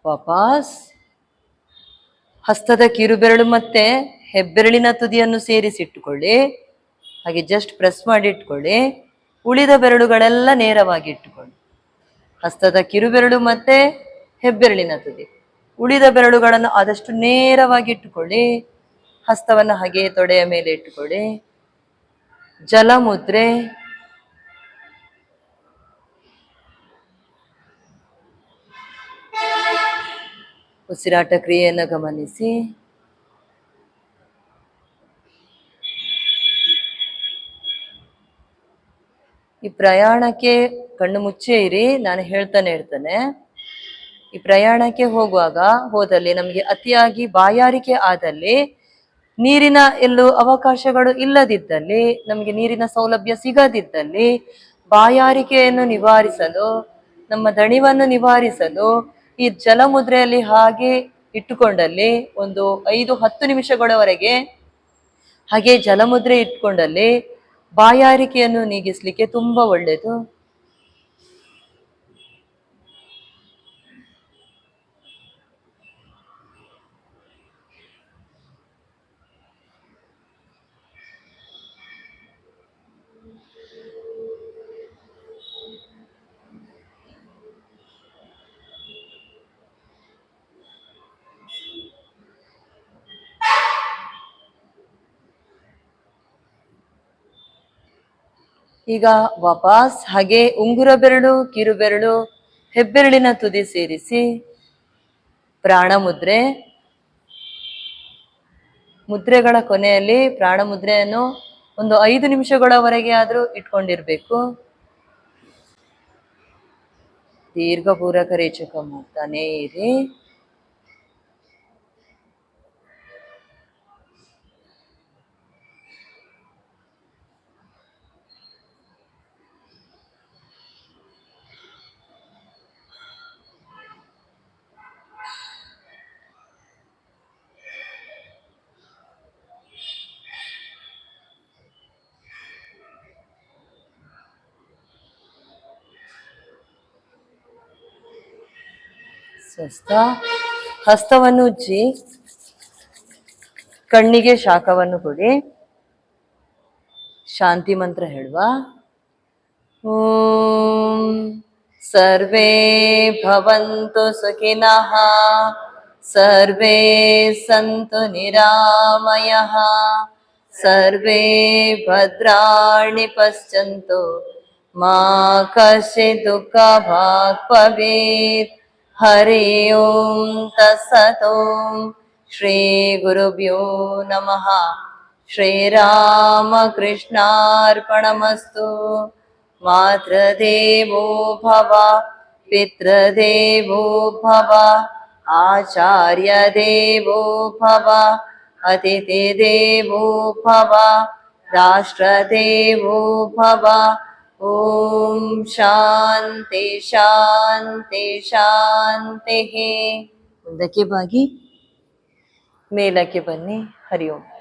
ವಾಪಸ್ ಹಸ್ತದ ಕಿರುಬೆರಳು ಮತ್ತೆ ಹೆಬ್ಬೆರಳಿನ ತುದಿಯನ್ನು ಸೇರಿಸಿಟ್ಟುಕೊಳ್ಳಿ. ಹಾಗೆ ಜಸ್ಟ್ ಪ್ರೆಸ್ ಮಾಡಿ ಇಟ್ಕೊಳ್ಳಿ. ಉಳಿದ ಬೆರಳುಗಳೆಲ್ಲ ನೇರವಾಗಿ ಇಟ್ಟುಕೊಳ್ಳಿ. ಹಸ್ತದ ಕಿರುಬೆರಳು ಮತ್ತೆ ಹೆಬ್ಬೆರಳಿನ ತುದಿ, ಉಳಿದ ಬೆರಳುಗಳನ್ನು ಆದಷ್ಟು ನೇರವಾಗಿ ಇಟ್ಟುಕೊಳ್ಳಿ. ಹಸ್ತವನ್ನು ಹಾಗೆ ತೊಡೆಯ ಮೇಲೆ ಇಟ್ಟುಕೊಳ್ಳಿ. ಜಲಮುದ್ರೆ. ಉಸಿರಾಟ ಕ್ರಿಯೆಯನ್ನು ಗಮನಿಸಿ. ಈ ಪ್ರಯಾಣಕ್ಕೆ ಕಣ್ಣು ಮುಚ್ಚೇ ಇರಿ, ನಾನು ಹೇಳ್ತಾನೆ ಇರ್ತೇನೆ. ಈ ಪ್ರಯಾಣಕ್ಕೆ ಹೋದಲ್ಲಿ ನಮಗೆ ಅತಿಯಾಗಿ ಬಾಯಾರಿಕೆ ಆದಲ್ಲಿ, ನೀರಿನ ಎಲ್ಲೂ ಅವಕಾಶಗಳು ಇಲ್ಲದಿದ್ದಲ್ಲಿ, ನಮಗೆ ನೀರಿನ ಸೌಲಭ್ಯ ಸಿಗದಿದ್ದಲ್ಲಿ, ಬಾಯಾರಿಕೆಯನ್ನು ನಿವಾರಿಸಲು, ನಮ್ಮ ದಣಿವನ್ನು ನಿವಾರಿಸಲು ಈ ಜಲಮುದ್ರೆಯಲ್ಲಿ ಹಾಗೆ ಇಟ್ಟುಕೊಂಡಲ್ಲಿ ಒಂದು 5-10 ನಿಮಿಷಗಳವರೆಗೆ ಹಾಗೆ ಜಲಮುದ್ರೆ ಇಟ್ಕೊಂಡಲ್ಲಿ ಬಾಯಾರಿಕೆಯನ್ನು ನೀಗಿಸ್ಲಿಕ್ಕೆ ತುಂಬಾ ಒಳ್ಳೆಯದು. ಈಗ ವಾಪಸ್ ಹಾಗೆ ಉಂಗುರ ಬೆರಳು, ಕಿರುಬೆರಳು, ಹೆಬ್ಬೆರಳಿನ ತುದಿ ಸೇರಿಸಿ ಪ್ರಾಣ ಮುದ್ರೆ. ಮುದ್ರೆಗಳ ಕೊನೆಯಲ್ಲಿ ಪ್ರಾಣ ಮುದ್ರೆಯನ್ನು ಒಂದು 5 ನಿಮಿಷಗಳವರೆಗೆ ಆದ್ರೂ ಇಟ್ಕೊಂಡಿರ್ಬೇಕು. ದೀರ್ಘ ಪೂರಕ ರೇಚಕ ಮಾಡ್ತಾನೆ ಇರಿ. ಸ್ವಸ್ಥ. ಹಸ್ತವನ್ನು ಉಜ್ಜಿ ಕಣ್ಣಿಗೆ ಶಾಖವನ್ನು ಕೊಡಿ. ಶಾಂತಿ ಮಂತ್ರ ಹೇಳುವ. ಓಂ ಸರ್ವೇ ಭವಂತು ಸುಖಿನಃ ಸರ್ವೇ ಸಂತು ನಿರಾಮಯಃ ಸರ್ವೇ ಭದ್ರಾಣಿ ಪಶ್ಯಂತು ಮಾ ಕಶ್ಚಿತ್ ದುಃಖ ಭಾಗ್ ಭವೇತ್. ಹರಿ ಓಂ ತತ್ಸತ್. ಓಂ ಶ್ರೀ ಗುರುಭ್ಯೋ ನಮಃ. ಶ್ರೀರಾಮಕೃಷ್ಣಾರ್ಪಣಮಸ್ತು. ಮಾತೃದೇವೋ ಭವ ಪಿತೃದೇವೋ ಭವ ಆಚಾರ್ಯ ದೇವೋ ಭವ ಅತಿಥಿ ದೇವೋ ಭವ ರಾಷ್ಟ್ರದೇವೋ ಭವ. ಓಂ ಶಾಂತಿ ಶಾಂತಿ ಶಾಂತಿ. ಮುಂದಕ್ಕೆ ಬಾಗಿ ಮೇಲಕ್ಕೆ ಬನ್ನಿ. ಹರಿ ಓಂ.